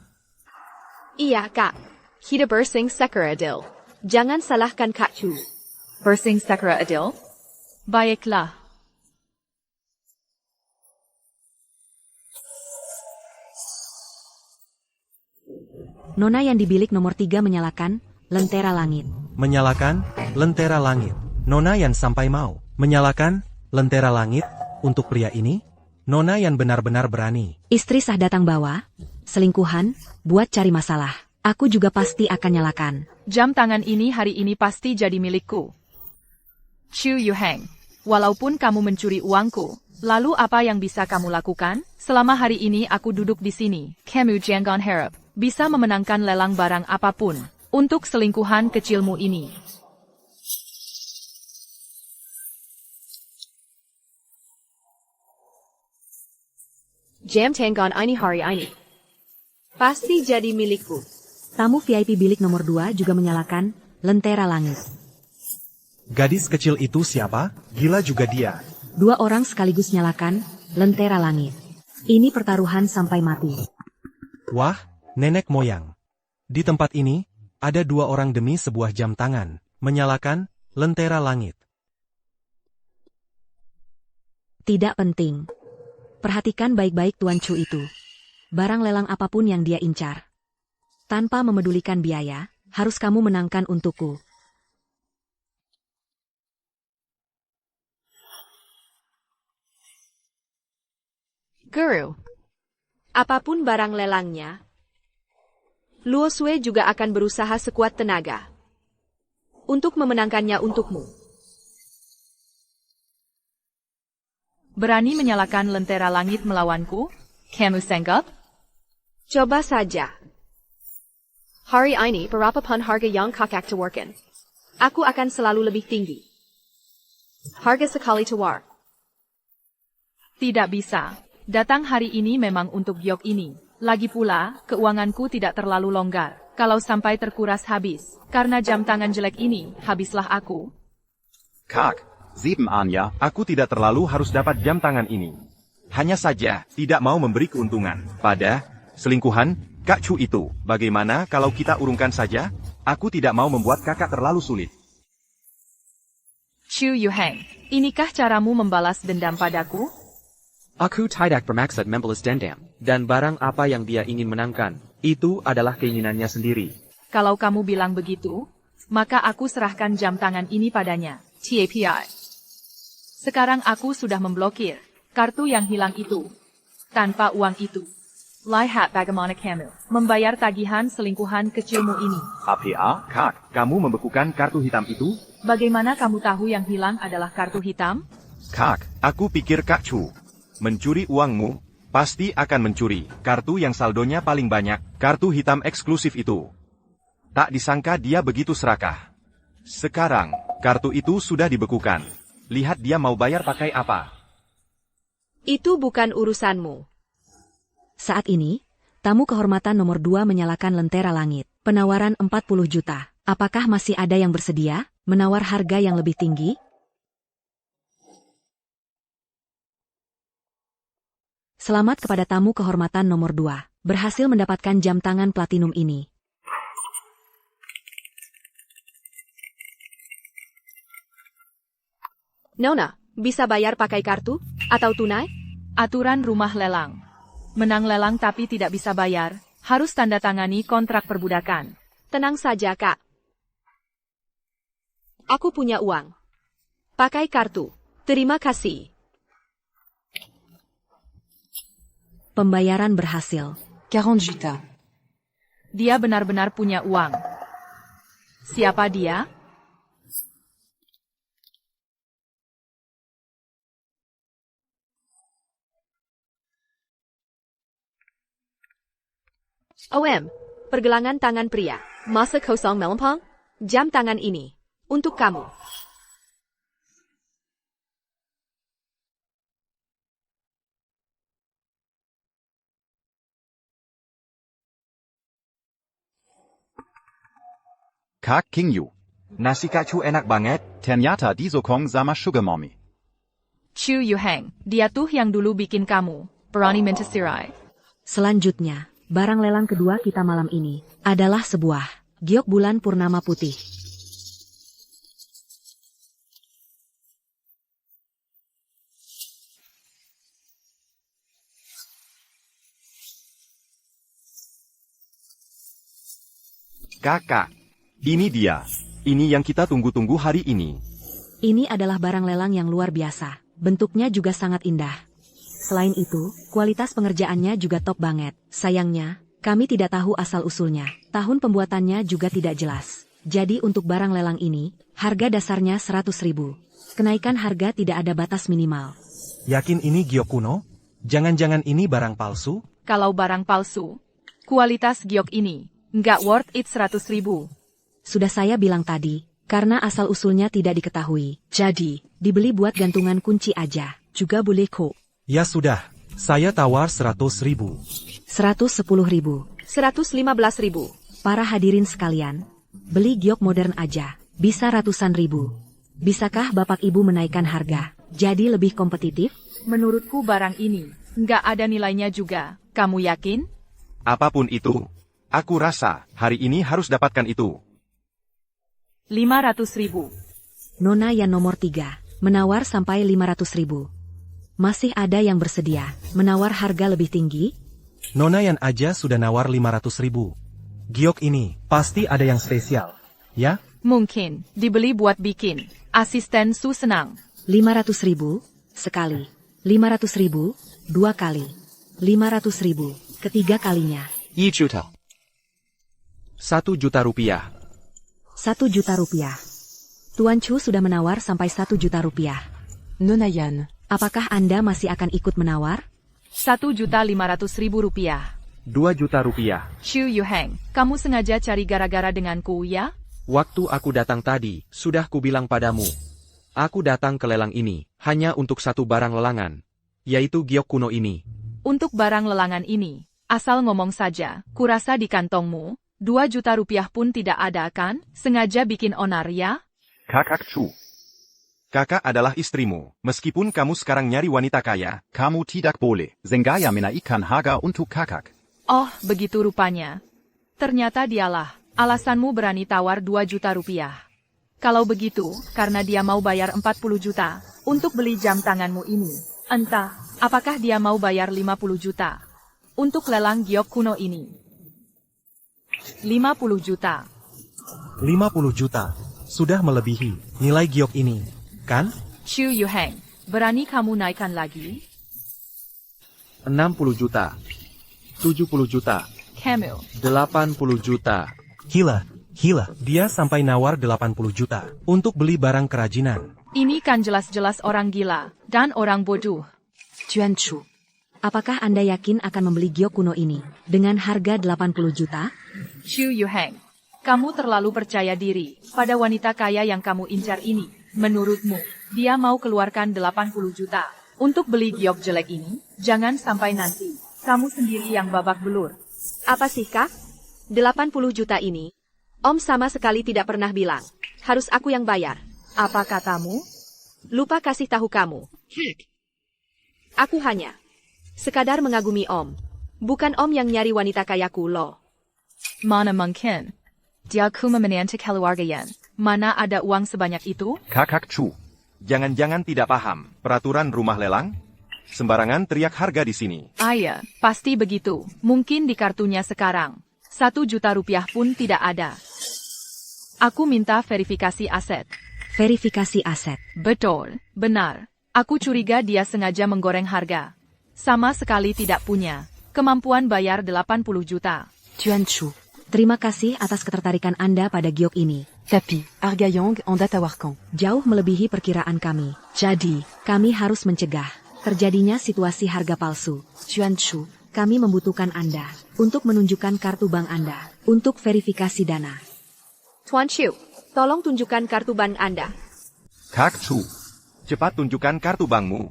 Iya, Kak. Kita bersing Sakura Adil. Jangan salahkan Kak Chu. Bersing Sakura Adil? Baiklah. Nona yang di bilik nomor 3 menyalakan lentera langit. Menyalakan lentera langit. Nona Yan sampai mau menyalakan lentera langit untuk pria ini? Nona Yan benar-benar berani. Istri sah datang bawa selingkuhan buat cari masalah. Aku juga pasti akan nyalakan. Jam tangan ini hari ini pasti jadi milikku. Chu Yuheng, walaupun kamu mencuri uangku, lalu apa yang bisa kamu lakukan? Selama hari ini aku duduk di sini, kamu jangan harap bisa memenangkan lelang barang apapun untuk selingkuhan kecilmu ini. Jam tangan ini hari ini. Pasti jadi milikku. Tamu VIP bilik nomor 2 juga menyalakan lentera langit. Gadis kecil itu siapa? Gila juga dia. 2 orang sekaligus nyalakan lentera langit. Ini pertaruhan sampai mati. Wah, nenek moyang. Di tempat ini, ada 2 orang demi sebuah jam tangan, menyalakan lentera langit. Tidak penting. Perhatikan baik-baik Tuan Chu itu. Barang lelang apapun yang dia incar. Tanpa memedulikan biaya, harus kamu menangkan untukku. Guru, apapun barang lelangnya, Luo Sui juga akan berusaha sekuat tenaga untuk memenangkannya untukmu. Berani menyalakan lentera langit melawanku? Kamu sanggup? Coba saja. Hari ini berapapun harga yang kakak tawarkan, aku akan selalu lebih tinggi. Harga sekali tawar. Tidak bisa. Datang hari ini memang untuk giok ini. Lagi pula, keuanganku tidak terlalu longgar. Kalau sampai terkuras habis, karena jam tangan jelek ini, habislah aku. Kak, 7 Anya. Aku tidak terlalu harus dapat jam tangan ini. Hanya saja, tidak mau memberi keuntungan pada selingkuhan Kak Chu itu. Bagaimana kalau kita urungkan saja? Aku tidak mau membuat kakak terlalu sulit. Chu Yuheng, inikah caramu membalas dendam padaku? Aku tidak bermaksud membalas dendam, dan barang apa yang dia ingin menangkan, itu adalah keinginannya sendiri. Kalau kamu bilang begitu, maka aku serahkan jam tangan ini padanya, TAPI. Sekarang aku sudah memblokir kartu yang hilang itu. Tanpa uang itu, lihat bagaimana kamu membayar tagihan selingkuhan kecilmu ini. APA? Kak, kamu membekukan kartu hitam itu? Bagaimana kamu tahu yang hilang adalah kartu hitam? Kak, aku pikir Kak Chu mencuri uangmu, pasti akan mencuri kartu yang saldonya paling banyak, kartu hitam eksklusif itu. Tak disangka dia begitu serakah. Sekarang, kartu itu sudah dibekukan. Lihat dia mau bayar pakai apa. Itu bukan urusanmu. Saat ini, tamu kehormatan nomor 2 menyalakan lentera langit. Penawaran 40 juta. Apakah masih ada yang bersedia menawar harga yang lebih tinggi? Selamat kepada tamu kehormatan nomor 2, berhasil mendapatkan jam tangan platinum ini. Nona, bisa bayar pakai kartu atau tunai? Aturan rumah lelang. Menang lelang tapi tidak bisa bayar, harus tanda tangani kontrak perbudakan. Tenang saja, Kak. Aku punya uang. Pakai kartu. Terima kasih. Pembayaran berhasil. 40 juta. Dia benar-benar punya uang. Siapa dia? Pergelangan tangan pria. Masa kosong melempang? Jam tangan ini. Untuk kamu. Kak King Yu. Nasi Kak Chu enak banget. Ternyata di Sokong sama Sugar Mommy. Chu Yuheng, dia tuh yang dulu bikin kamu berani minta cerai. Selanjutnya, barang lelang kedua kita malam ini adalah sebuah giok bulan purnama putih. Kakak, ini dia. Ini yang kita tunggu-tunggu hari ini. Ini adalah barang lelang yang luar biasa. Bentuknya juga sangat indah. Selain itu, kualitas pengerjaannya juga top banget. Sayangnya, kami tidak tahu asal-usulnya. Tahun pembuatannya juga tidak jelas. Jadi untuk barang lelang ini, harga dasarnya 100.000. Kenaikan harga tidak ada batas minimal. Yakin ini giok kuno? Jangan-jangan ini barang palsu? Kalau barang palsu, kualitas giok ini nggak worth it 100.000. Sudah saya bilang tadi, karena asal-usulnya tidak diketahui. Jadi, dibeli buat gantungan kunci aja. Juga boleh kok. Ya sudah, saya tawar 100.000. 110.000. 115.000. Para hadirin sekalian, beli giok modern aja. Bisa ratusan ribu. Bisakah Bapak Ibu menaikkan harga? Jadi lebih kompetitif? Menurutku barang ini Nggak ada nilainya juga, kamu yakin? Apapun itu, aku rasa hari ini harus dapatkan itu. 500.000. Nona yang nomor 3, menawar sampai 500.000. Masih ada yang bersedia menawar harga lebih tinggi? Nona yang aja sudah nawar 500.000. Giok ini, pasti ada yang spesial. Ya? Mungkin, dibeli buat bikin. Asisten Su senang. 500.000, sekali. 500.000, 2 kali. 500.000, ketiga kalinya. 1 juta. 1 juta rupiah. 1 juta rupiah. Tuan Chu sudah menawar sampai 1 juta rupiah. Nona Yan. Apakah Anda masih akan ikut menawar? 1.500.000 rupiah. 2 juta rupiah. Xu Yuheng, kamu sengaja cari gara-gara denganku ya? Waktu aku datang tadi, sudah kubilang padamu. Aku datang ke lelang ini, hanya untuk satu barang lelangan. Yaitu giok kuno ini. Untuk barang lelangan ini, asal ngomong saja, kurasa di kantongmu, 2 juta rupiah pun tidak ada kan? Sengaja bikin onar ya? Kakak Chu, Kakak adalah istrimu, meskipun kamu sekarang nyari wanita kaya. kamu tidak boleh. Zenggaya menaikkan harga untuk kakak. Oh, begitu rupanya. Ternyata dialah, alasanmu berani tawar 2 juta rupiah. Kalau begitu, karena dia mau bayar 40 juta, untuk beli jam tanganmu ini. Entah, apakah dia mau bayar 50 juta, untuk lelang giok kuno ini. 50 juta. 50 juta. Sudah melebihi nilai giok ini, kan? Xu Yuheng, berani kamu naikkan lagi? 60 juta. 70 juta. Camille, 80 juta. Gila, dia sampai nawar 80 juta untuk beli barang kerajinan. ini kan jelas-jelas orang gila, dan orang bodoh. Tuan Chu, apakah Anda yakin akan membeli giok kuno ini dengan harga 80 juta? Xu Yuheng, kamu terlalu percaya diri pada wanita kaya yang kamu incar ini. Menurutmu, dia mau keluarkan 80 juta untuk beli giok jelek ini? Jangan sampai nanti kamu sendiri yang babak belur. Apa sih, Kak? 80 juta ini? Om sama sekali tidak pernah bilang. Harus aku yang bayar. Apa katamu? Lupa kasih tahu kamu. Aku hanya sekadar mengagumi Om. Bukan Om yang nyari wanita kayaku loh. Mana mungkin? Dia cuma menanti keluarga. Mana ada uang sebanyak itu? Kakak Chu, Jangan-jangan tidak paham peraturan rumah lelang? Sembarangan teriak harga di sini. Iya, pasti begitu. Mungkin di kartunya sekarang 1 juta rupiah pun tidak ada. Aku minta verifikasi aset. Verifikasi aset. Betul, benar. Aku curiga dia sengaja menggoreng harga. Sama sekali tidak punya kemampuan bayar 80 juta. Tuan Chu, terima kasih atas ketertarikan Anda pada giok ini. Tapi, Argayong en Datawarkan. Jauh melebihi perkiraan kami. Jadi, kami harus mencegah terjadinya situasi harga palsu. Tuan Chu, kami membutuhkan Anda untuk menunjukkan kartu bank Anda untuk verifikasi dana. Tuan Chu, tolong tunjukkan kartu bank Anda. Kakak Chu, cepat tunjukkan kartu bankmu.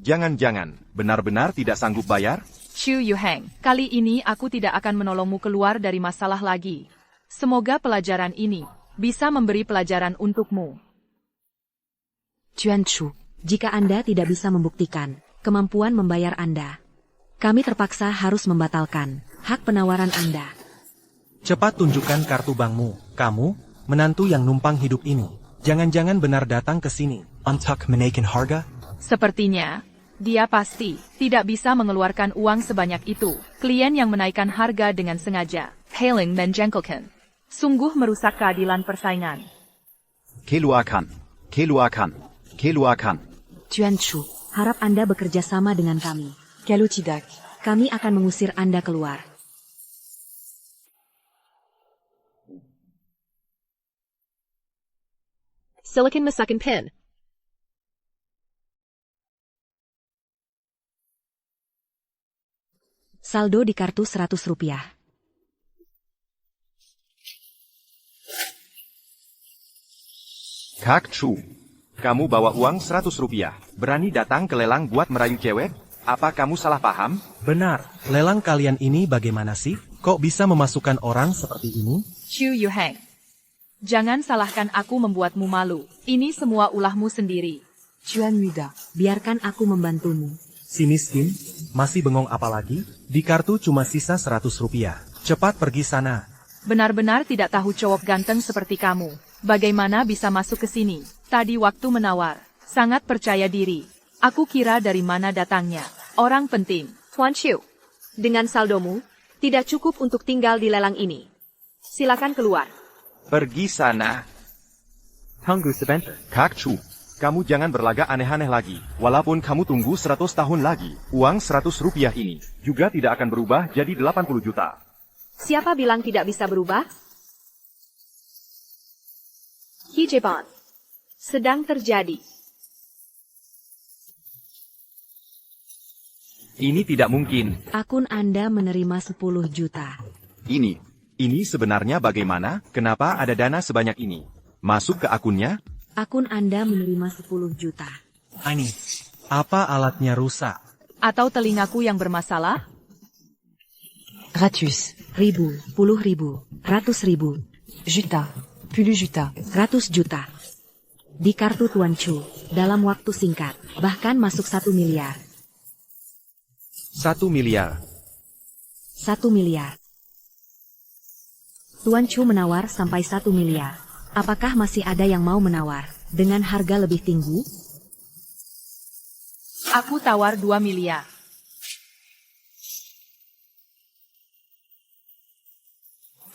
Jangan-jangan benar-benar tidak sanggup bayar? Xu Yuheng, kali ini aku tidak akan menolongmu keluar dari masalah lagi. Semoga pelajaran ini bisa memberi pelajaran untukmu. Tuan Chu, jika Anda tidak bisa membuktikan kemampuan membayar Anda, kami terpaksa harus membatalkan hak penawaran Anda. Cepat tunjukkan kartu bankmu. Kamu, menantu yang numpang hidup ini. Jangan-jangan benar datang ke sini. Untuk menaikkan harga? Sepertinya, dia pasti tidak bisa mengeluarkan uang sebanyak itu. Klien yang menaikkan harga dengan sengaja, hailing menjengkelkan. Sungguh merusak keadilan persaingan. Keluarkan. Tuan Chu, harap Anda bekerja sama dengan kami. Kalau tidak, Kami akan mengusir Anda keluar. Silicon Masakan Pen. Saldo di kartu Rp100. Kak Chu, kamu bawa uang Rp100. Berani datang ke lelang buat merayu cewek? Apa kamu salah paham? Benar, lelang kalian ini bagaimana sih? Kok bisa memasukkan orang seperti ini? Xu Yuheng. Jangan salahkan aku membuatmu malu. Ini semua ulahmu sendiri. Tuan Muda, Biarkan aku membantumu. Si miskin, masih bengong apa lagi? Di kartu cuma sisa 100 rupiah. Cepat pergi sana. Benar-benar tidak tahu cowok ganteng seperti kamu. Bagaimana bisa masuk ke sini? Tadi waktu menawar, sangat percaya diri. Aku kira dari mana datangnya. Orang penting. Tuan Chiu, dengan saldomu, tidak cukup untuk tinggal di lelang ini. Silakan keluar. Pergi sana. Tunggu sebentar. Kak Chu, kamu jangan berlagak aneh-aneh lagi. Walaupun kamu tunggu 100 tahun lagi, uang 100 rupiah ini juga tidak akan berubah jadi 80 juta. Siapa bilang tidak bisa berubah? Hijeban. Sedang terjadi. Ini tidak mungkin. Akun Anda menerima 10 juta. Ini sebenarnya bagaimana? Kenapa ada dana sebanyak ini? Masuk ke akunnya? Akun Anda menerima 10 juta. Ini, apa alatnya rusak? Atau telingaku yang bermasalah? Ratus. Ribu, puluh ribu, ratus ribu, Juta. Puluh juta. 100 juta. Di kartu Tuan Chu, dalam waktu singkat, bahkan masuk 1 miliar. 1 miliar. 1 miliar. Tuan Chu menawar sampai 1 miliar. Apakah masih ada yang mau menawar dengan harga lebih tinggi? Aku tawar 2 miliar.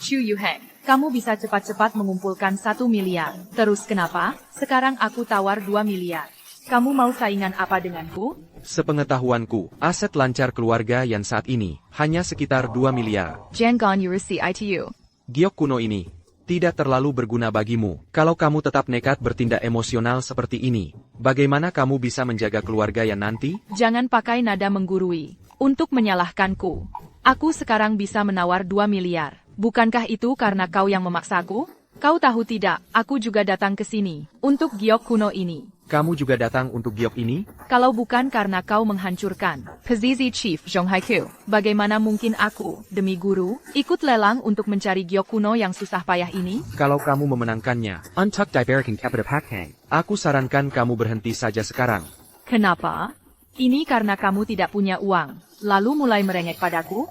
Chu Yuheng, kamu bisa cepat-cepat mengumpulkan 1 miliar. Terus kenapa? Sekarang aku tawar 2 miliar. Kamu mau saingan apa denganku? Sepengetahuanku, aset lancar keluarga yang saat ini hanya sekitar 2 miliar. Jangan Yurusi ITU. Giok kuno ini tidak terlalu berguna bagimu. Kalau kamu tetap nekat bertindak emosional seperti ini, bagaimana kamu bisa menjaga keluarga yang nanti? Jangan pakai nada menggurui. Untuk menyalahkanku, aku sekarang bisa menawar 2 miliar. Bukankah itu karena kau yang memaksaku? Kau tahu tidak, aku juga datang ke sini untuk giok kuno ini. Kamu juga datang untuk giok ini? Kalau bukan karena kau menghancurkan Pezizi Chief Zhong Haiku, bagaimana mungkin aku, demi guru, ikut lelang untuk mencari giok kuno yang susah payah ini? Kalau kamu memenangkannya, untuk diberikan kepada Pak Hang, aku sarankan kamu berhenti saja sekarang. Kenapa? Ini karena kamu tidak punya uang, lalu mulai merengek padaku?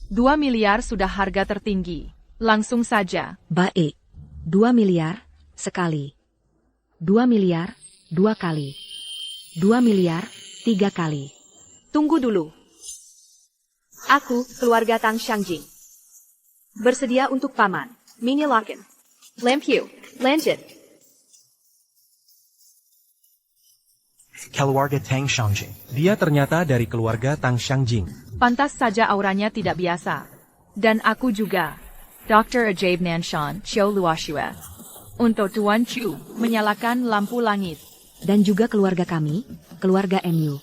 2 miliar sudah harga tertinggi. Langsung saja. Baik. 2 miliar, sekali. 2 miliar, 2 kali. 2 miliar, 3 kali. Tunggu dulu. Aku, keluarga Tang Xiangjing. Bersedia untuk paman. Mini Locken. Lampiu. Lanjut. Keluarga Tang Xiangjing. Dia ternyata dari keluarga Tang Xiangjing. Pantas saja auranya tidak biasa. Dan aku juga. Dr. Ajaib Nanshan, Xiao Luoxue. Untuk Tuan Chu, menyalakan lampu langit. Dan juga keluarga kami, keluarga MU.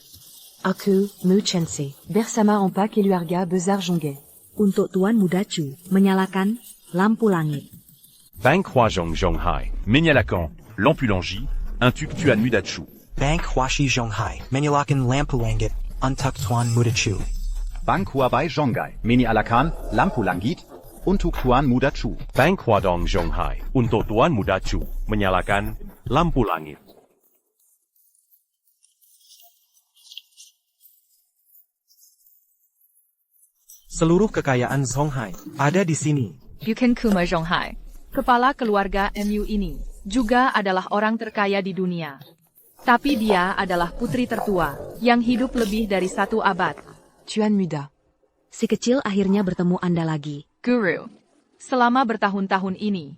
Aku, Mu Chense. Bersama Empak Keluarga Besar Zhongge. Untuk Tuan Muda Chu, menyalakan lampu langit. Bank Huazhong Zhonghai, Menyalakan, Lampulangi, Untuk Tuan Mudachu. Bank Huashi Zhonghai. Menyalakan lampu langit. Untuk Tuan Muda Chu. Bank Huabai Zhongai, Mini Alakan, Lampu Langit, untuk Tuan Muda Chu. Bank Huadong Zhonghai, untuk Tuan Muda Chu, menyalakan lampu langit. Seluruh kekayaan Zhonghai ada di sini. Yuken Kuma Zhonghai. Kepala keluarga MU ini juga adalah orang terkaya di dunia. Tapi dia adalah putri tertua yang hidup lebih dari 1 abad. Tuan Muda. Si kecil akhirnya bertemu Anda lagi. Guru. Selama bertahun-tahun ini,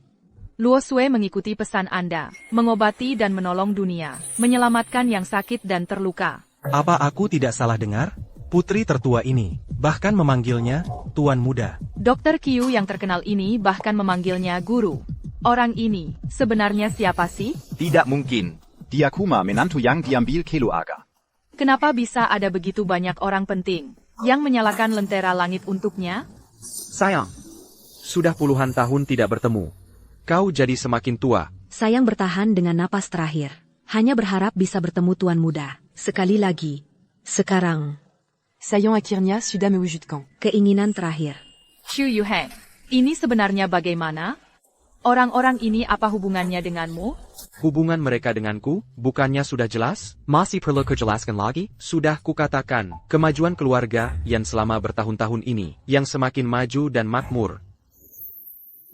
Luo Sui mengikuti pesan Anda, mengobati dan menolong dunia, menyelamatkan yang sakit dan terluka. Apa aku tidak salah dengar? Putri tertua ini, bahkan memanggilnya Tuan Muda. Dr. Qiu yang terkenal ini bahkan memanggilnya guru. Orang ini, sebenarnya siapa sih? Tidak mungkin. Dia Kuma menantu yang diambil Keluarga. Kenapa bisa ada begitu banyak orang penting yang menyalakan lentera langit untuknya? Sayang, sudah puluhan tahun tidak bertemu. Kau jadi semakin tua. Sayang bertahan dengan napas terakhir. Hanya berharap bisa bertemu Tuan Muda. Sekali lagi. Sekarang. Sayang akhirnya sudah mewujudkan. Keinginan terakhir. Chu Yuheng, ini sebenarnya bagaimana? Orang-orang ini apa hubungannya denganmu? Hubungan mereka denganku, bukannya sudah jelas? Masih perlu kujelaskan lagi? Sudah kukatakan, kemajuan keluarga yang selama bertahun-tahun ini, yang semakin maju dan makmur,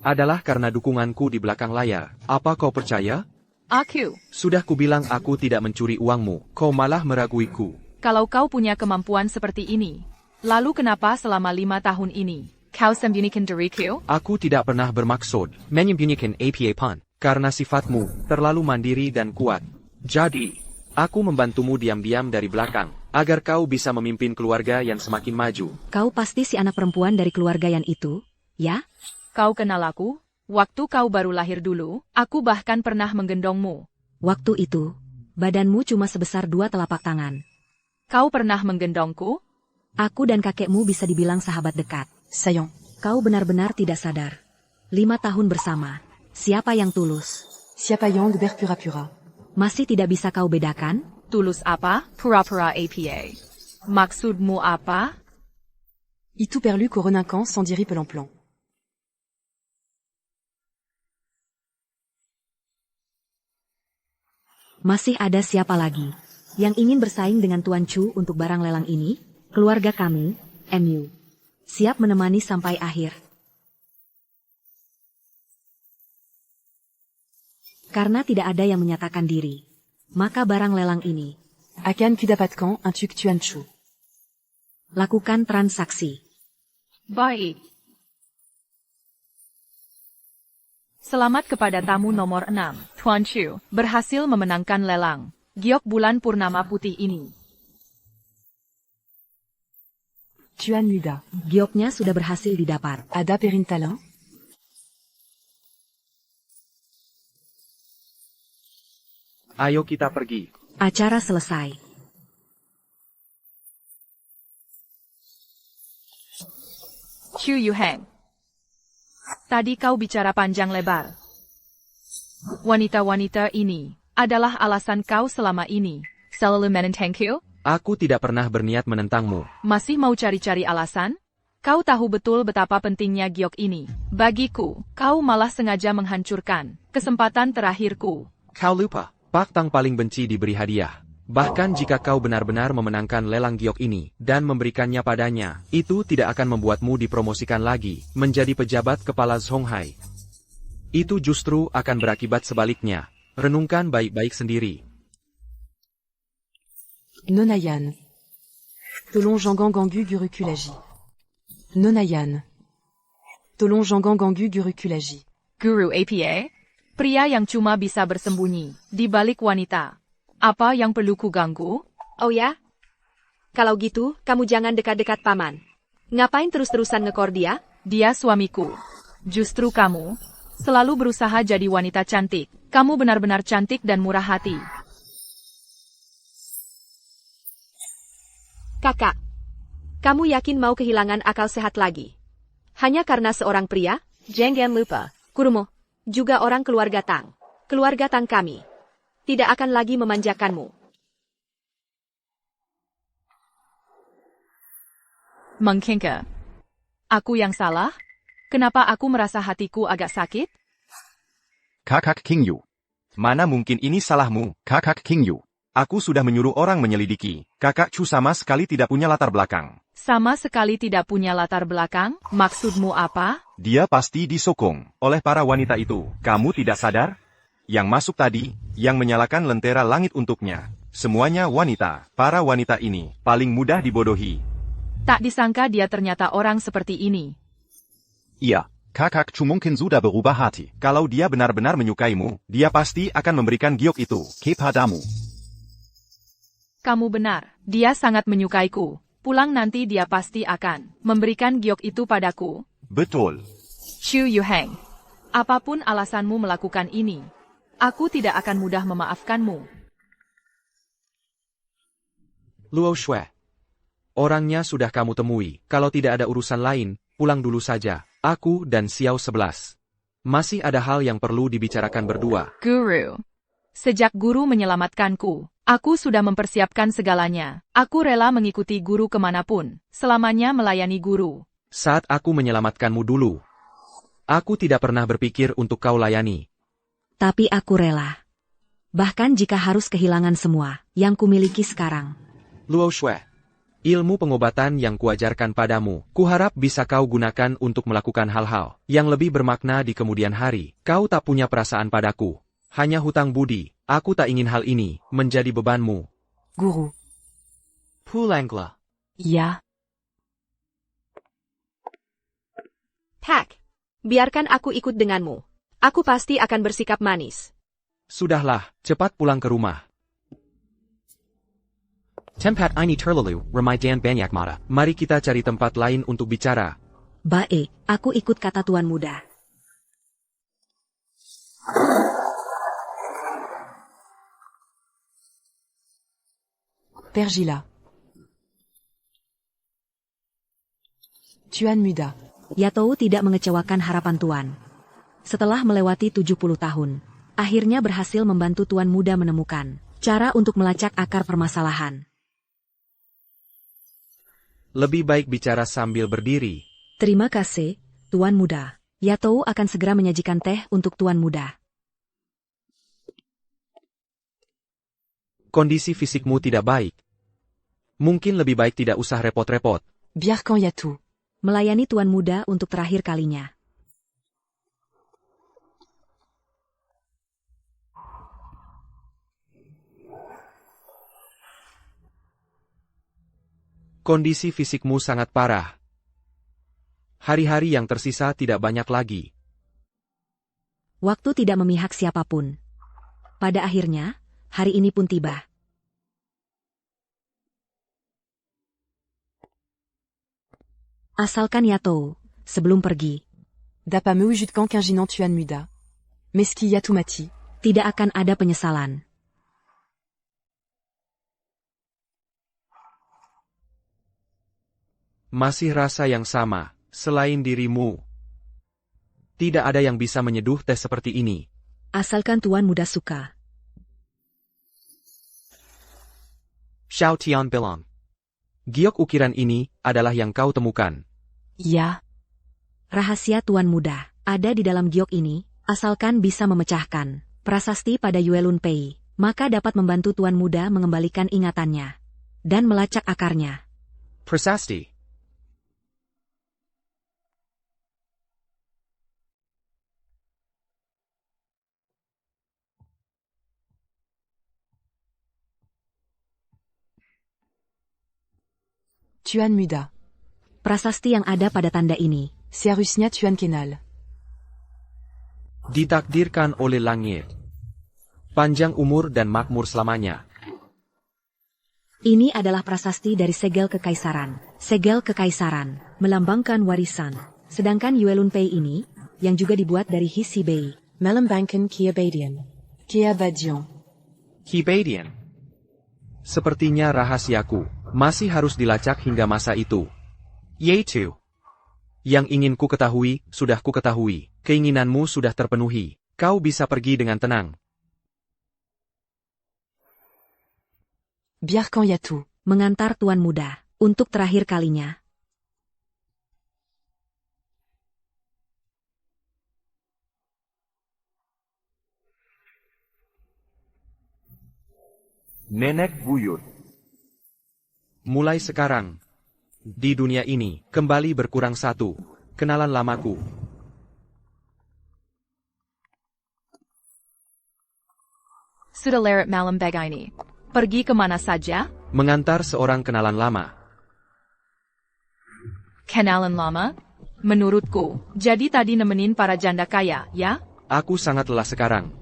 adalah karena dukunganku di belakang layar. Apa kau percaya? Aku. Sudah kubilang aku tidak mencuri uangmu, kau malah meraguiku. Kalau kau punya kemampuan seperti ini, lalu kenapa selama 5 tahun ini, kau sembunyikan diriku? Aku tidak pernah bermaksud Menyembunyikan APA Pun. karena sifatmu terlalu mandiri dan kuat. Jadi, aku membantumu diam-diam dari belakang, agar kau bisa memimpin keluarga yang semakin maju. Kau pasti si anak perempuan dari keluarga yang itu, ya? Kau kenal aku? Waktu kau baru lahir dulu, aku bahkan pernah menggendongmu. Waktu itu, badanmu cuma sebesar 2 telapak tangan. Kau pernah menggendongku? Aku dan kakekmu bisa dibilang sahabat dekat. Sayon. Kau benar-benar tidak sadar. 5 tahun bersama. Siapa yang tulus? Siapa yang berpura-pura? Masih tidak bisa kau bedakan? Tulus apa? Pura-pura APA. Maksudmu apa? Itu perlu coronacan sans diri pelan-plan. Masih ada siapa lagi yang ingin bersaing dengan Tuan Chu untuk barang lelang ini? Keluarga kami, MU. Siap menemani sampai akhir. Karena tidak ada yang menyatakan diri, maka barang lelang ini, Akan kudapatkan untuk Tuan Chu. lakukan transaksi. Baik. Selamat kepada tamu nomor 6, Tuan Chu, berhasil memenangkan lelang giok bulan purnama putih ini. Tuan Muda. Gioknya sudah berhasil didapat. Ada Perintalin. Ayo kita pergi. Acara selesai. Chu Yuheng. Tadi kau bicara panjang lebar. Wanita-wanita ini adalah alasan kau selama ini selalu menentangku? Aku tidak pernah berniat menentangmu. Masih mau cari-cari alasan? Kau tahu betul betapa pentingnya giok ini. Bagiku, kau malah sengaja menghancurkan kesempatan terakhirku. Kau lupa, Pak Tang paling benci diberi hadiah. Bahkan jika kau benar-benar memenangkan lelang giok ini dan memberikannya padanya, itu tidak akan membuatmu dipromosikan lagi menjadi pejabat kepala Zonghai. Itu justru akan berakibat sebaliknya. Renungkan baik-baik sendiri. Nonayan. Tolong Jangan Gangu Gurukulagi. Nonayan. Tolong Jangan Gangu Gurukulagi. Guru APA? Pria yang cuma bisa bersembunyi di balik wanita. Apa yang perlu ku ganggu? Oh ya? Kalau gitu, kamu jangan dekat-dekat paman. Ngapain terus-terusan ngekor dia? Dia suamiku. Justru kamu selalu berusaha jadi wanita cantik. Kamu benar-benar cantik dan murah hati. Kakak, kamu yakin mau kehilangan akal sehat lagi? Hanya karena seorang pria? Jangan lupa, Kurumo, juga orang keluarga Tang. Keluarga Tang kami tidak akan lagi memanjakanmu. Mengkengke. Aku yang salah? Kenapa aku merasa hatiku agak sakit? Kakak King Yu. Mana mungkin ini salahmu? Kakak King Yu. Aku sudah menyuruh orang menyelidiki. Kakak Chu sama sekali tidak punya latar belakang. Sama sekali tidak punya latar belakang? Maksudmu apa? Dia pasti disokong oleh para wanita itu. Kamu tidak sadar? Yang masuk tadi, yang menyalakan lentera langit untuknya. Semuanya wanita. Para wanita ini paling mudah dibodohi. Tak disangka dia ternyata orang seperti ini. Iya. Kakak Chu mungkin sudah berubah hati. Kalau dia benar-benar menyukaimu, dia pasti akan memberikan giok itu. Kepadamu. Kamu benar. Dia sangat menyukaiku. Pulang nanti dia pasti akan memberikan giok itu padaku. Betul. Chu Yuheng. Apapun alasanmu melakukan ini, aku tidak akan mudah memaafkanmu. Luo Shui. Orangnya sudah kamu temui. Kalau tidak ada urusan lain, pulang dulu saja. Aku dan Xiao 11. Masih ada hal yang perlu dibicarakan berdua. Guru. Sejak guru menyelamatkanku, aku sudah mempersiapkan segalanya. Aku rela mengikuti guru kemanapun, selamanya melayani guru. Saat aku menyelamatkanmu dulu, aku tidak pernah berpikir untuk kau layani. Tapi aku rela. Bahkan jika harus kehilangan semua yang kumiliki sekarang. Luo Shui. Ilmu pengobatan yang kuajarkan padamu, kuharap bisa kau gunakan untuk melakukan hal-hal yang lebih bermakna di kemudian hari. Kau tak punya perasaan padaku. Hanya hutang budi. Aku tak ingin hal ini menjadi bebanmu. Guru. Pulanglah. Ya. Pak, biarkan aku ikut denganmu. Aku pasti akan bersikap manis. Sudahlah, cepat pulang ke rumah. Tempat ini terlalu ramai dan banyak mata. Mari kita cari tempat lain untuk bicara. Baik, aku ikut kata tuan muda. Pergila. Tuan muda. Yatou tidak mengecewakan harapan tuan. Setelah melewati 70 tahun, akhirnya berhasil membantu tuan muda menemukan cara untuk melacak akar permasalahan. Lebih baik bicara sambil berdiri. Terima kasih, tuan muda. Yatou akan segera menyajikan teh untuk tuan muda. Kondisi fisikmu tidak baik. Mungkin lebih baik tidak usah repot-repot. Biarkan Yatou. Melayani tuan muda untuk terakhir kalinya. Kondisi fisikmu sangat parah. Hari-hari yang tersisa tidak banyak lagi. Waktu tidak memihak siapapun. Pada akhirnya, hari ini pun tiba. Asalkan Yatou, sebelum pergi, Dapamu jutkan kinjinan tuan muda. Meski Yatou mati. tidak akan ada penyesalan. Masih rasa yang sama, selain dirimu. Tidak ada yang bisa menyeduh teh seperti ini. Asalkan tuan muda suka. Xiao Tian bilang. Giok ukiran ini adalah yang kau temukan. Ya. Rahasia tuan muda ada di dalam giok ini, asalkan bisa memecahkan prasasti pada Yuelun Pei, maka dapat membantu tuan muda mengembalikan ingatannya dan melacak akarnya. Prasasti. Tuan muda. Prasasti yang ada pada tanda ini. Seharusnya tuan kenal. Ditakdirkan oleh langit. Panjang umur dan makmur selamanya. Ini adalah prasasti dari segel kekaisaran. Segel kekaisaran melambangkan warisan. Sedangkan Yuelun Pei ini, yang juga dibuat dari Hisi Bei, melambangkan keabadian. Keabadian. Hibadian. Sepertinya rahasiaku masih harus dilacak hingga masa itu. Yaitu. Yang ingin ku ketahui, sudah ku ketahui. Keinginanmu sudah terpenuhi. Kau bisa pergi dengan tenang. Biarkan Yatou. mengantar tuan muda untuk terakhir kalinya. Nenek buyut. Mulai sekarang, di dunia ini, kembali berkurang satu, kenalan lamaku. Sudah lewat malam begini. Pergi kemana saja? Mengantar seorang kenalan lama. Kenalan lama? Menurutku, jadi tadi nemenin para janda kaya, ya? Aku sangat lelah sekarang.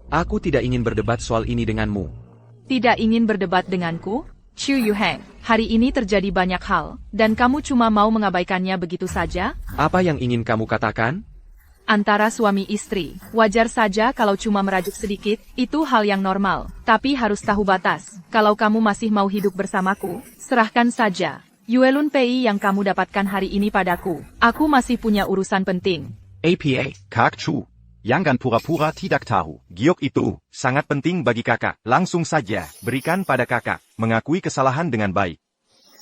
Aku tidak ingin berdebat soal ini denganmu. Tidak ingin berdebat denganku? Xu Yuheng, hari ini terjadi banyak hal, dan kamu cuma mau mengabaikannya begitu saja? Apa yang ingin kamu katakan? Antara suami istri, wajar saja kalau cuma merajuk sedikit, itu hal yang normal. Tapi harus tahu batas. Kalau kamu masih mau hidup bersamaku, serahkan saja Yuelun Pei yang kamu dapatkan hari ini padaku. Aku masih punya urusan penting. APA. Kak Chu. Yangan pura-pura tidak tahu. Giok itu sangat penting bagi kakak. Langsung saja, berikan pada kakak. Mengakui kesalahan dengan baik.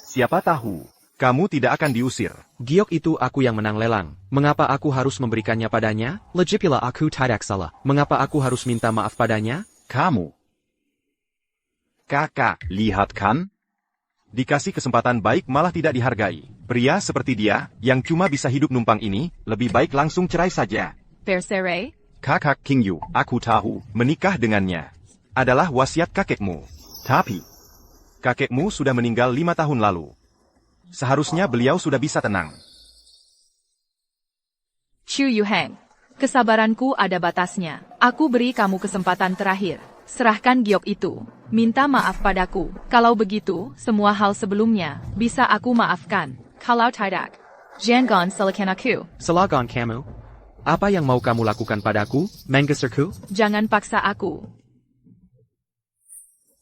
Siapa tahu, kamu tidak akan diusir. Giok itu aku yang menang lelang. Mengapa aku harus memberikannya padanya? Legipula aku tidak salah. Mengapa aku harus minta maaf padanya? Kamu. Kakak, Lihat kan? dikasih kesempatan baik malah tidak dihargai. Pria seperti dia, yang cuma bisa hidup numpang ini, lebih baik langsung cerai saja. Bercerai? Kakak King Yu, aku tahu. Menikah dengannya adalah wasiat kakekmu. Tapi, Kakekmu sudah meninggal 5 tahun lalu. Seharusnya beliau sudah bisa tenang. Chu Yuheng, kesabaranku ada batasnya. Aku beri kamu kesempatan terakhir. Serahkan giok itu. Minta maaf padaku. Kalau begitu, semua hal sebelumnya bisa aku maafkan. Kalau tidak, jangan salahkan aku. Salagon kamu. Apa yang mau kamu lakukan padaku, Manggeserku? Jangan paksa aku.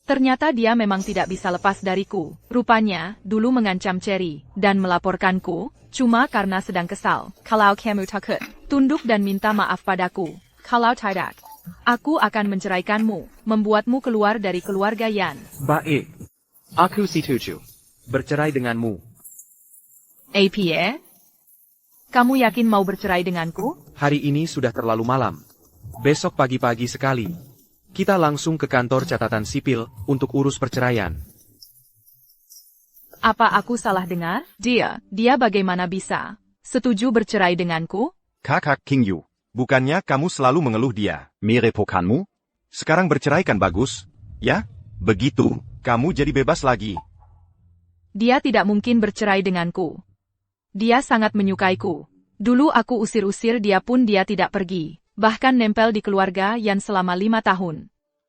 Ternyata dia memang tidak bisa lepas dariku. Rupanya, dulu mengancam Cherry, dan melaporkanku, cuma karena sedang kesal. Kalau kamu takut, tunduk dan minta maaf padaku. Kalau tidak, aku akan menceraikanmu, membuatmu keluar dari keluarga Yan. Baik. Aku setuju. Bercerai denganmu. APA? Kamu yakin mau bercerai denganku? Hari ini sudah terlalu malam. Besok pagi-pagi sekali. Kita langsung ke kantor catatan sipil untuk urus perceraian. Apa aku salah dengar? Dia bagaimana bisa setuju bercerai denganku? Kakak King Yu, Bukannya kamu selalu mengeluh dia. merepokanmu? Sekarang bercerai kan bagus? Ya? Begitu, kamu jadi bebas lagi. Dia tidak mungkin bercerai denganku. Dia sangat menyukaiku. Dulu aku usir-usir dia pun dia tidak pergi. Bahkan nempel di keluarga Yan selama 5 tahun.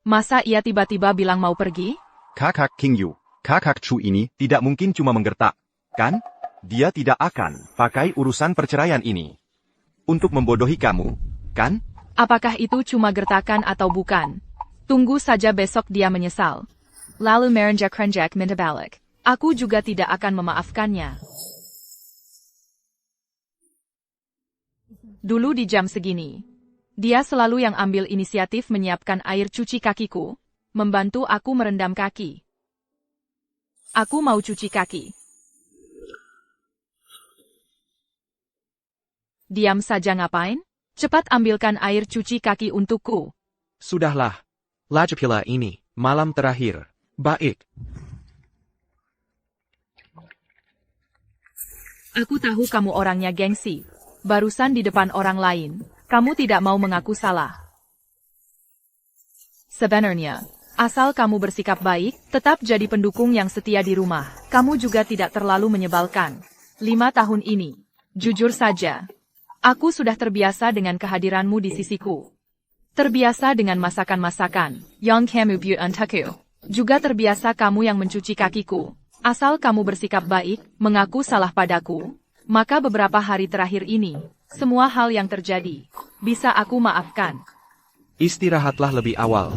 Masa ia tiba-tiba bilang mau pergi? Kakak King Yu, kakak Chu ini Tidak mungkin cuma menggertak, kan? Dia tidak akan pakai urusan perceraian ini untuk membodohi kamu, kan? Apakah itu cuma gertakan atau bukan? Tunggu saja besok dia menyesal. Lalu merenjak-renjak minta balik. Aku juga tidak akan memaafkannya. Dulu di jam segini, dia selalu yang ambil inisiatif menyiapkan air cuci kakiku, membantu aku merendam kaki. Aku mau cuci kaki. Diam saja ngapain? Cepat ambilkan air cuci kaki untukku. Sudahlah. Lajapila ini, malam terakhir. Baik. Aku tahu kamu orangnya gengsi. Barusan di depan orang lain, kamu tidak mau mengaku salah. Sebenarnya, asal kamu bersikap baik, tetap jadi pendukung yang setia di rumah. Kamu juga tidak terlalu menyebalkan. 5 tahun ini, jujur saja, aku sudah terbiasa dengan kehadiranmu di sisiku. Terbiasa dengan masakan-masakan, yang kamu buat untukku. Juga terbiasa kamu yang mencuci kakiku. Asal kamu bersikap baik, mengaku salah padaku, maka beberapa hari terakhir ini, semua hal yang terjadi, bisa aku maafkan. Istirahatlah lebih awal.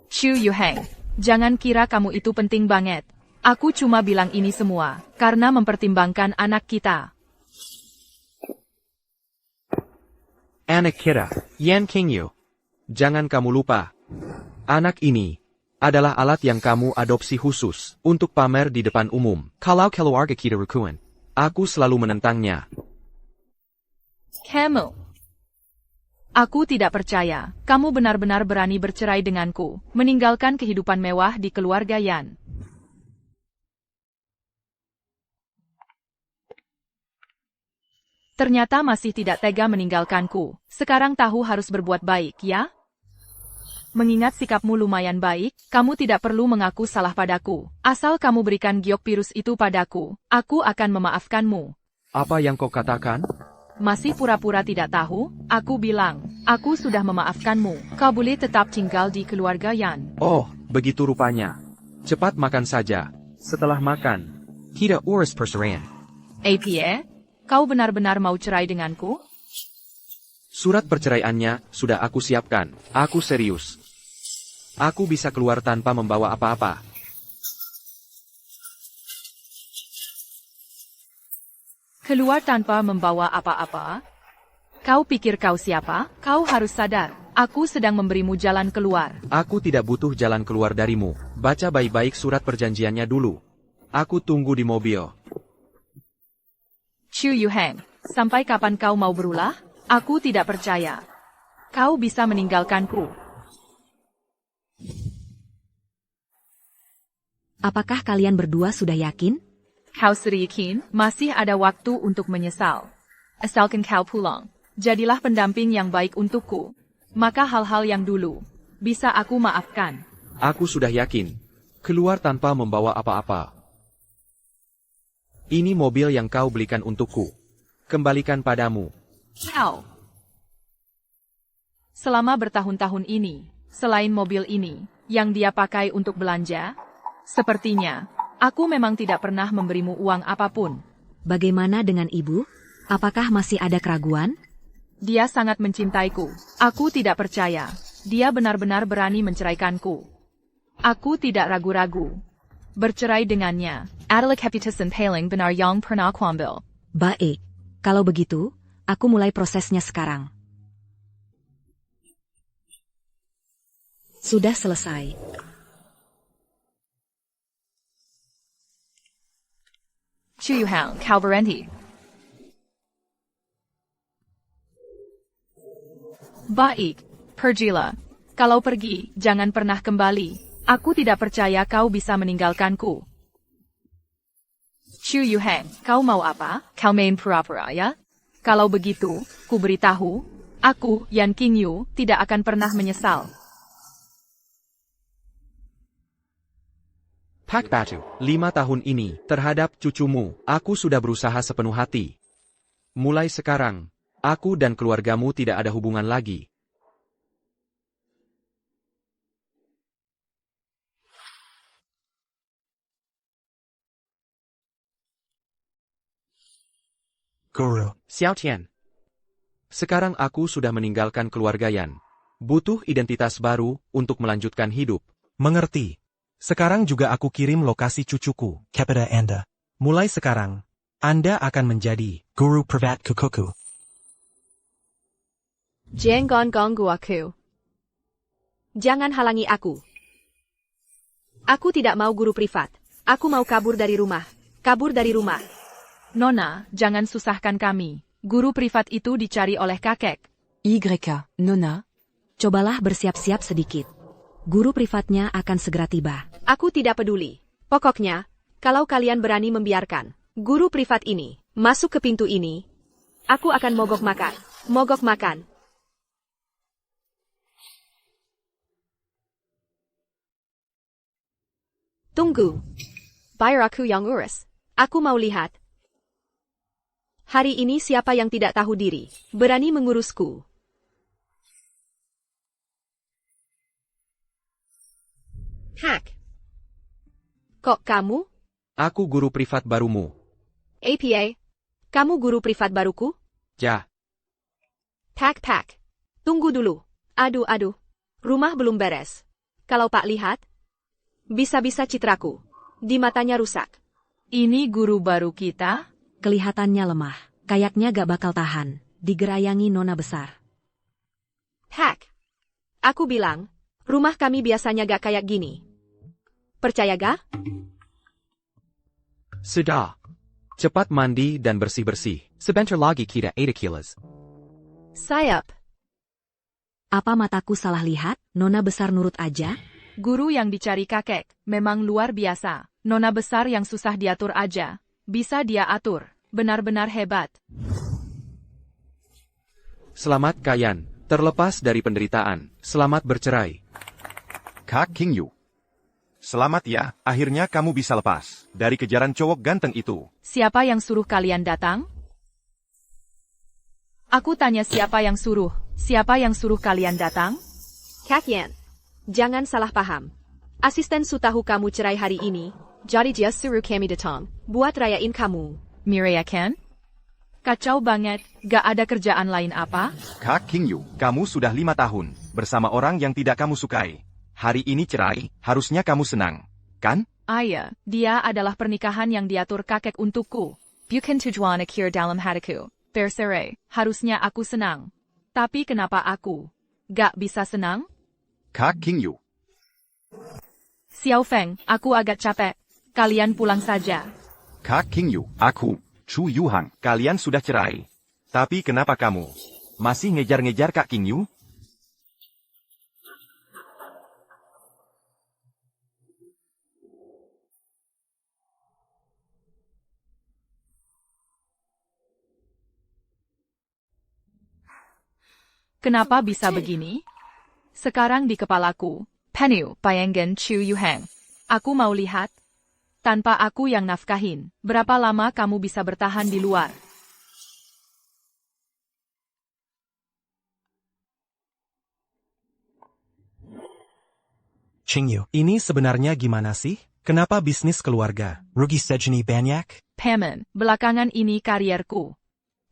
Chu Yuheng, jangan kira kamu itu penting banget. Aku cuma bilang ini semua, karena mempertimbangkan anak kita. Anak kita, Yan Qingyu. Jangan kamu lupa. Anak ini adalah alat yang kamu adopsi khusus untuk pamer di depan umum. Kalau keluarga kita rukun, aku selalu menentangnya. Kamu. Aku tidak percaya, kamu benar-benar berani bercerai denganku, meninggalkan kehidupan mewah di keluarga Yan. Ternyata masih tidak tega meninggalkanku. Sekarang tahu harus berbuat baik, ya? Mengingat sikapmu lumayan baik, kamu tidak perlu mengaku salah padaku. Asal kamu berikan giok virus itu padaku, aku akan memaafkanmu. Apa yang kau katakan? Masih pura-pura tidak tahu? Aku bilang, aku sudah memaafkanmu. Kau boleh tetap tinggal di keluarga Yan. Oh, begitu rupanya. Cepat makan saja. Setelah makan, kita urus perceraian. APA? Kau benar-benar mau cerai denganku? Surat perceraiannya sudah aku siapkan. Aku serius. Aku bisa keluar tanpa membawa apa-apa. Keluar tanpa membawa apa-apa? Kau pikir kau siapa? Kau harus sadar, aku sedang memberimu jalan keluar. Aku tidak butuh jalan keluar darimu. Baca baik-baik surat perjanjiannya dulu. Aku tunggu di mobil. Chu Yuheng, sampai kapan kau mau berulah? Aku tidak percaya. Kau bisa meninggalkanku. Apakah kalian berdua sudah yakin? Kau yakin? Masih ada waktu untuk menyesal. Asalkan kau pulang, jadilah pendamping yang baik untukku. Maka hal-hal yang dulu bisa aku maafkan. Aku sudah yakin. Keluar tanpa membawa apa-apa. Ini mobil yang kau belikan untukku. Kembalikan padamu. Kau. Selama bertahun-tahun ini, selain mobil ini, yang dia pakai untuk belanja, sepertinya, aku memang tidak pernah memberimu uang apapun. Bagaimana dengan ibu? Apakah masih ada keraguan? Dia sangat mencintaiku. Aku tidak percaya. Dia benar-benar berani menceraikanku. Aku tidak ragu-ragu. Bercerai dengannya. Adalah keputusan paling benar yang pernah kuambil. Baik. Kalau begitu, aku mulai prosesnya sekarang. Sudah selesai. Chuyuhang, kau berhenti. Baik, pergilah. Kalau pergi, jangan pernah kembali. Aku tidak percaya kau bisa meninggalkanku. Chuyuhang, kau mau apa? Kau main pura-pura ya? Kalau begitu, ku beritahu, aku, Yan Qingyu, tidak akan pernah menyesal. Pak Batu, 5 tahun ini, terhadap cucumu, aku sudah berusaha sepenuh hati. Mulai sekarang, aku dan keluargamu tidak ada hubungan lagi. Guru. Xiao Tian. Sekarang aku sudah meninggalkan keluarga Yan. Butuh identitas baru untuk melanjutkan hidup. Mengerti. Sekarang juga aku kirim lokasi cucuku. Kepada Anda. Mulai sekarang, Anda akan menjadi Guru Privat Kukuku. Jangan ganggu aku. Jangan halangi aku. Aku tidak mau guru privat. Aku mau kabur dari rumah. Kabur dari rumah. Nona, jangan susahkan kami. Guru privat itu dicari oleh kakek. YK, Nona. Cobalah bersiap-siap sedikit. Guru privatnya akan segera tiba. Aku tidak peduli. Pokoknya, kalau kalian berani membiarkan guru privat ini masuk ke pintu ini, aku akan mogok makan. Mogok makan. Tunggu. Biar aku yang urus. Aku mau lihat. Hari ini siapa yang tidak tahu diri, berani mengurusku. Hak. Kok kamu? Aku guru privat barumu. APA. Kamu guru privat baruku? Ja. Tak. Tunggu dulu. Aduh. Rumah belum beres. Kalau Pak lihat, bisa-bisa citraku di matanya rusak. Ini guru baru kita? Kelihatannya lemah. Kayaknya gak bakal tahan. Digerayangi nona besar. Hak. Aku bilang, rumah kami biasanya gak kayak gini. Percaya gak? Sudah. Cepat mandi dan bersih-bersih. Sebentar lagi kita 8 kilos. Sayap. Apa mataku salah lihat? Nona besar nurut aja? Guru yang dicari kakek, memang luar biasa. Nona besar yang susah diatur aja. Bisa dia atur. Benar-benar hebat. Selamat Kayan, terlepas dari penderitaan. Selamat bercerai. Kak Qingyu. Selamat ya, akhirnya kamu bisa lepas dari kejaran cowok ganteng itu. Siapa yang suruh kalian datang? Aku tanya siapa yang suruh. Siapa yang suruh kalian datang? Kak Yan. Jangan salah paham. Asisten Su tahu kamu cerai hari ini, jadi dia suruh kami datang, buat rayain kamu. Mireya Ken? Kacau banget, gak ada kerjaan lain apa? Kak Qingyu, kamu sudah 5 tahun bersama orang yang tidak kamu sukai. Hari ini cerai, harusnya kamu senang, kan? Iya, dia adalah pernikahan yang diatur kakek untukku. Bukan tujuan akhir dalam hatiku. Bercerai, harusnya aku senang. Tapi kenapa aku gak bisa senang? Kak Qingyu. Xiao Feng, aku agak capek. Kalian pulang saja. Kak Qingyu, aku, Chu Yuhang. Kalian sudah cerai. Tapi kenapa kamu masih ngejar-ngejar Kak Qingyu? Kenapa bisa begini? Sekarang di kepalaku. Penyu, Payangan Chu Yuhang. Aku mau lihat. Tanpa aku yang nafkahin, berapa lama kamu bisa bertahan di luar? Qingyu. Ini sebenarnya gimana sih? Kenapa bisnis keluarga? Rugi Sejani Banyak? Paman, belakangan ini karierku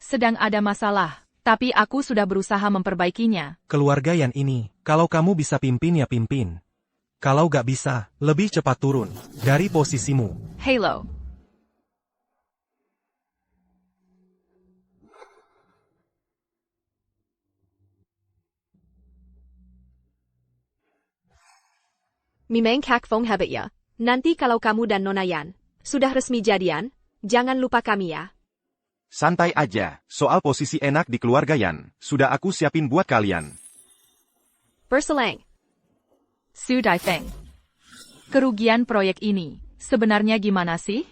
sedang ada masalah, tapi aku sudah berusaha memperbaikinya. Keluarga yang ini, kalau kamu bisa pimpin ya pimpin. Kalau gak bisa, lebih cepat turun dari posisimu. Halo. Memang Kak Fong hebat ya. Nanti kalau kamu dan Nona Yan sudah resmi jadian, jangan lupa kami ya. Santai aja, soal posisi enak di keluarga Yan, sudah aku siapin buat kalian. Berselang. Su Daifeng. Kerugian proyek ini sebenarnya gimana sih?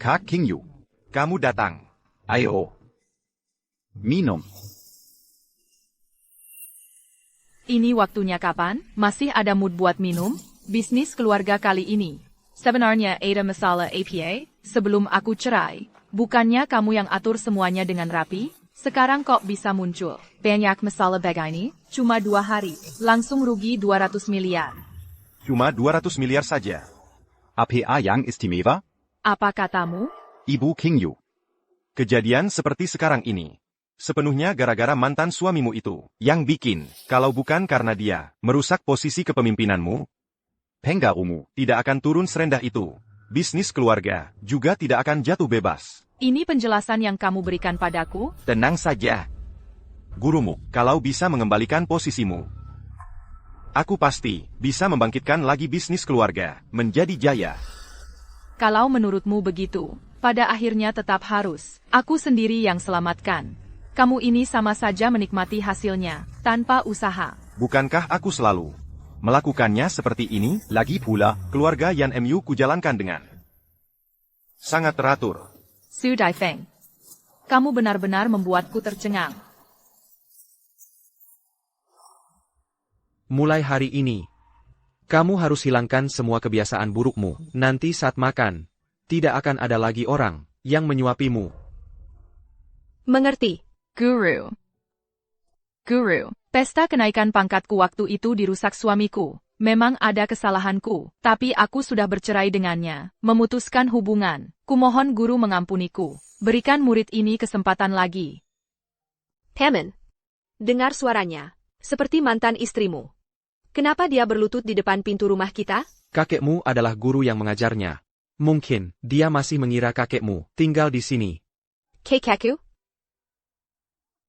Kak Qingyu. Kamu datang. Ayo. Minum. Ini waktunya kapan? Masih ada mood buat minum? Bisnis keluarga kali ini sebenarnya ada masalah APA. Sebelum aku cerai, bukannya kamu yang atur semuanya dengan rapi? Sekarang kok bisa muncul banyak masalah begini? Cuma 2 hari, langsung rugi 200 miliar. Cuma 200 miliar saja. APA yang istimewa? Apa katamu? Ibu Qingyu. Kejadian seperti sekarang ini sepenuhnya gara-gara mantan suamimu itu yang bikin. Kalau bukan karena dia merusak posisi kepemimpinanmu, Penggarumu tidak akan turun serendah itu. Bisnis keluarga juga tidak akan jatuh bebas. Ini penjelasan yang kamu berikan padaku? Tenang saja. Gurumu, kalau bisa mengembalikan posisimu, aku pasti bisa membangkitkan lagi bisnis keluarga menjadi jaya. Kalau menurutmu begitu, pada akhirnya tetap harus aku sendiri yang selamatkan. Kamu ini sama saja menikmati hasilnya, tanpa usaha. Bukankah aku selalu melakukannya seperti ini? lagi pula. Keluarga Yan MU kujalankan dengan sangat teratur. Su Daifeng. Kamu benar-benar membuatku tercengang. Mulai hari ini, kamu harus hilangkan semua kebiasaan burukmu. Nanti saat makan, tidak akan ada lagi orang yang menyuapimu. Mengerti. Guru. Pesta kenaikan pangkatku waktu itu dirusak suamiku. Memang ada kesalahanku, tapi aku sudah bercerai dengannya, memutuskan hubungan. Kumohon guru mengampuniku. Berikan murid ini kesempatan lagi. Paman. Dengar suaranya. Seperti mantan istrimu. Kenapa dia berlutut di depan pintu rumah kita? Kakekmu adalah guru yang mengajarnya. Mungkin dia masih mengira kakekmu tinggal di sini. Kakekku?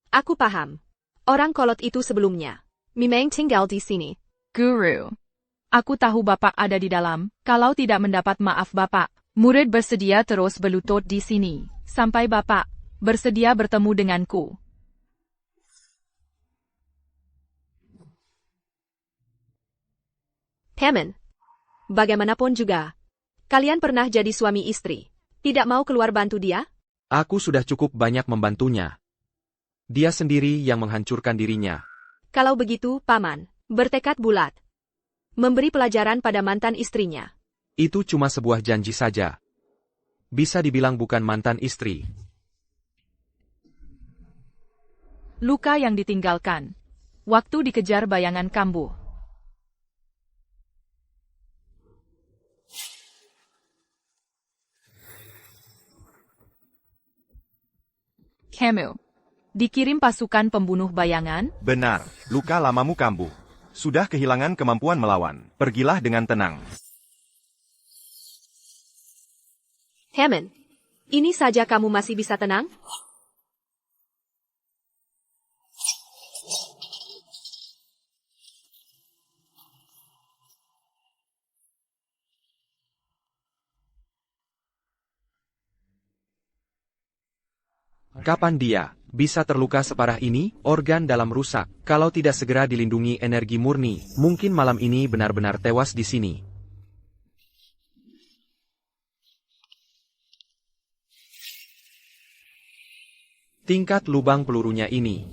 Aku paham. Orang kolot itu sebelumnya memang tinggal di sini. Guru. Aku tahu Bapak ada di dalam. Kalau tidak mendapat maaf Bapak, murid bersedia terus berlutut di sini. Sampai Bapak bersedia bertemu denganku. Paman. Bagaimanapun juga, kalian pernah jadi suami istri. Tidak mau keluar bantu dia? Aku sudah cukup banyak membantunya. Dia sendiri yang menghancurkan dirinya. Kalau begitu, Paman, bertekad bulat. Memberi pelajaran pada mantan istrinya. Itu cuma sebuah janji saja. Bisa dibilang bukan mantan istri. Luka yang ditinggalkan. Waktu dikejar bayangan kambuh. Kamu. Dikirim pasukan pembunuh bayangan? Benar, luka lamamu kambuh. Sudah kehilangan kemampuan melawan. Pergilah dengan tenang. Paman, ini saja kamu masih bisa tenang? Kapan dia bisa terluka separah ini? Organ dalam rusak. Kalau tidak segera dilindungi energi murni, mungkin malam ini benar-benar tewas di sini. Tingkat lubang pelurunya ini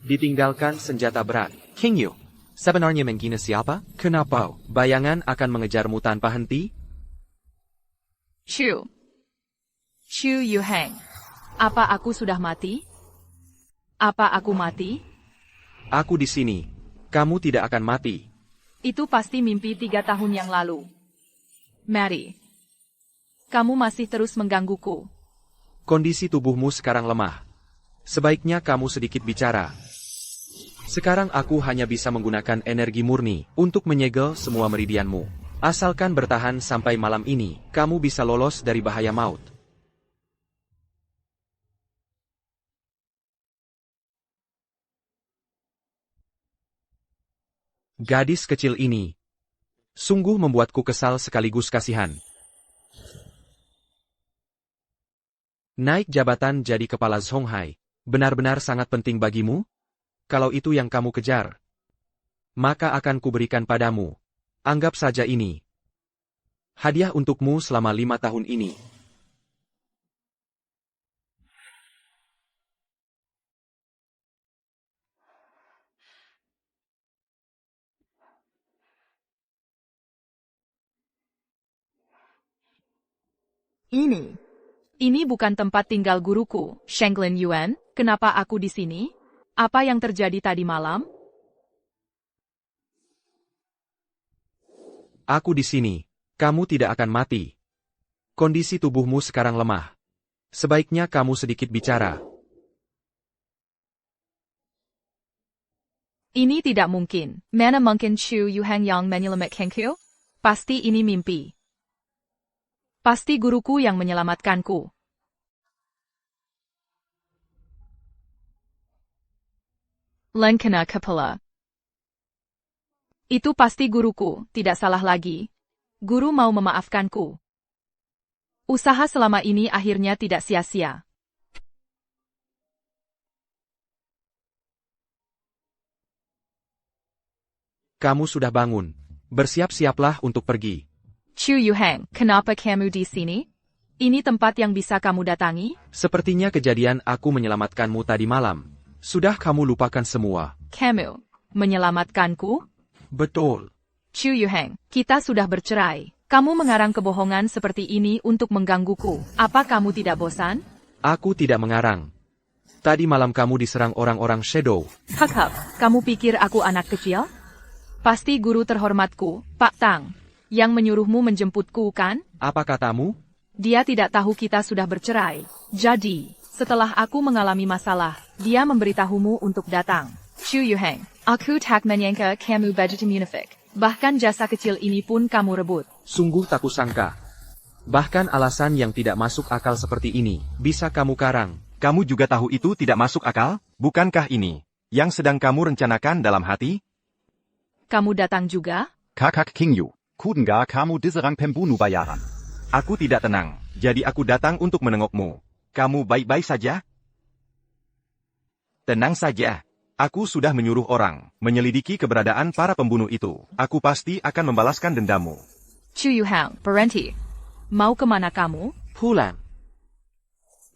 Ditinggalkan senjata berat. King Yu, sebenarnya menghina siapa? Kenapa? Bayangan akan mengejarmu tanpa henti? Chu Yuheng. Apa aku sudah mati? Apa aku mati? Aku di sini. Kamu tidak akan mati. Itu pasti mimpi 3 tahun yang lalu. Mary, kamu masih terus menggangguku. Kondisi tubuhmu sekarang lemah. Sebaiknya kamu sedikit bicara. Sekarang aku hanya bisa menggunakan energi murni untuk menyegel semua meridianmu. Asalkan bertahan sampai malam ini, kamu bisa lolos dari bahaya maut. Gadis kecil ini sungguh membuatku kesal sekaligus kasihan. Naik jabatan jadi kepala Zonghai, benar-benar sangat penting bagimu? Kalau itu yang kamu kejar, maka akan kuberikan padamu. Anggap saja ini hadiah untukmu selama 5 tahun ini. Ini bukan tempat tinggal guruku, Shenglin Yuan. Kenapa aku di sini? Apa yang terjadi tadi malam? Aku di sini. Kamu tidak akan mati. Kondisi tubuhmu sekarang lemah. Sebaiknya kamu sedikit bicara. Ini tidak mungkin. Mana mungkin Chu Yuheng yang menyelamat Kengkyu? Pasti ini mimpi. Pasti guruku yang menyelamatkanku. Lenkana kepala. Itu pasti guruku, tidak salah lagi. Guru mau memaafkanku. Usaha selama ini akhirnya tidak sia-sia. Kamu sudah bangun. Bersiap-siaplah untuk pergi. Chu Yuheng, kenapa kamu di sini? Ini tempat yang bisa kamu datangi? Sepertinya kejadian aku menyelamatkanmu tadi malam. Sudah kamu lupakan semua. Kamu menyelamatkanku? Betul. Chu Yuheng, kita sudah bercerai. Kamu mengarang kebohongan seperti ini untuk menggangguku. Apa kamu tidak bosan? Aku tidak mengarang. Tadi malam kamu diserang orang-orang Shadow. Hak, kamu pikir aku anak kecil? Pasti guru terhormatku, Pak Tang, yang menyuruhmu menjemputku kan? Apa katamu? Dia tidak tahu kita sudah bercerai. Jadi, setelah aku mengalami masalah, dia memberitahumu untuk datang. Chu Yuheng, aku tak menyangka kamu begitu munafik. Bahkan jasa kecil ini pun kamu rebut. Sungguh tak kusangka. Bahkan alasan yang tidak masuk akal seperti ini, bisa kamu karang. Kamu juga tahu itu tidak masuk akal? Bukankah ini yang sedang kamu rencanakan dalam hati? Kamu datang juga? Kakak King Yu, Kudengar kamu diserang pembunuh bayaran. Aku tidak tenang, jadi aku datang untuk menengokmu. Kamu baik-baik saja? Tenang saja. Aku sudah menyuruh orang menyelidiki keberadaan para pembunuh itu. Aku pasti akan membalaskan dendammu. Chu Yuheng, berhenti. Mau kemana kamu? Pulang.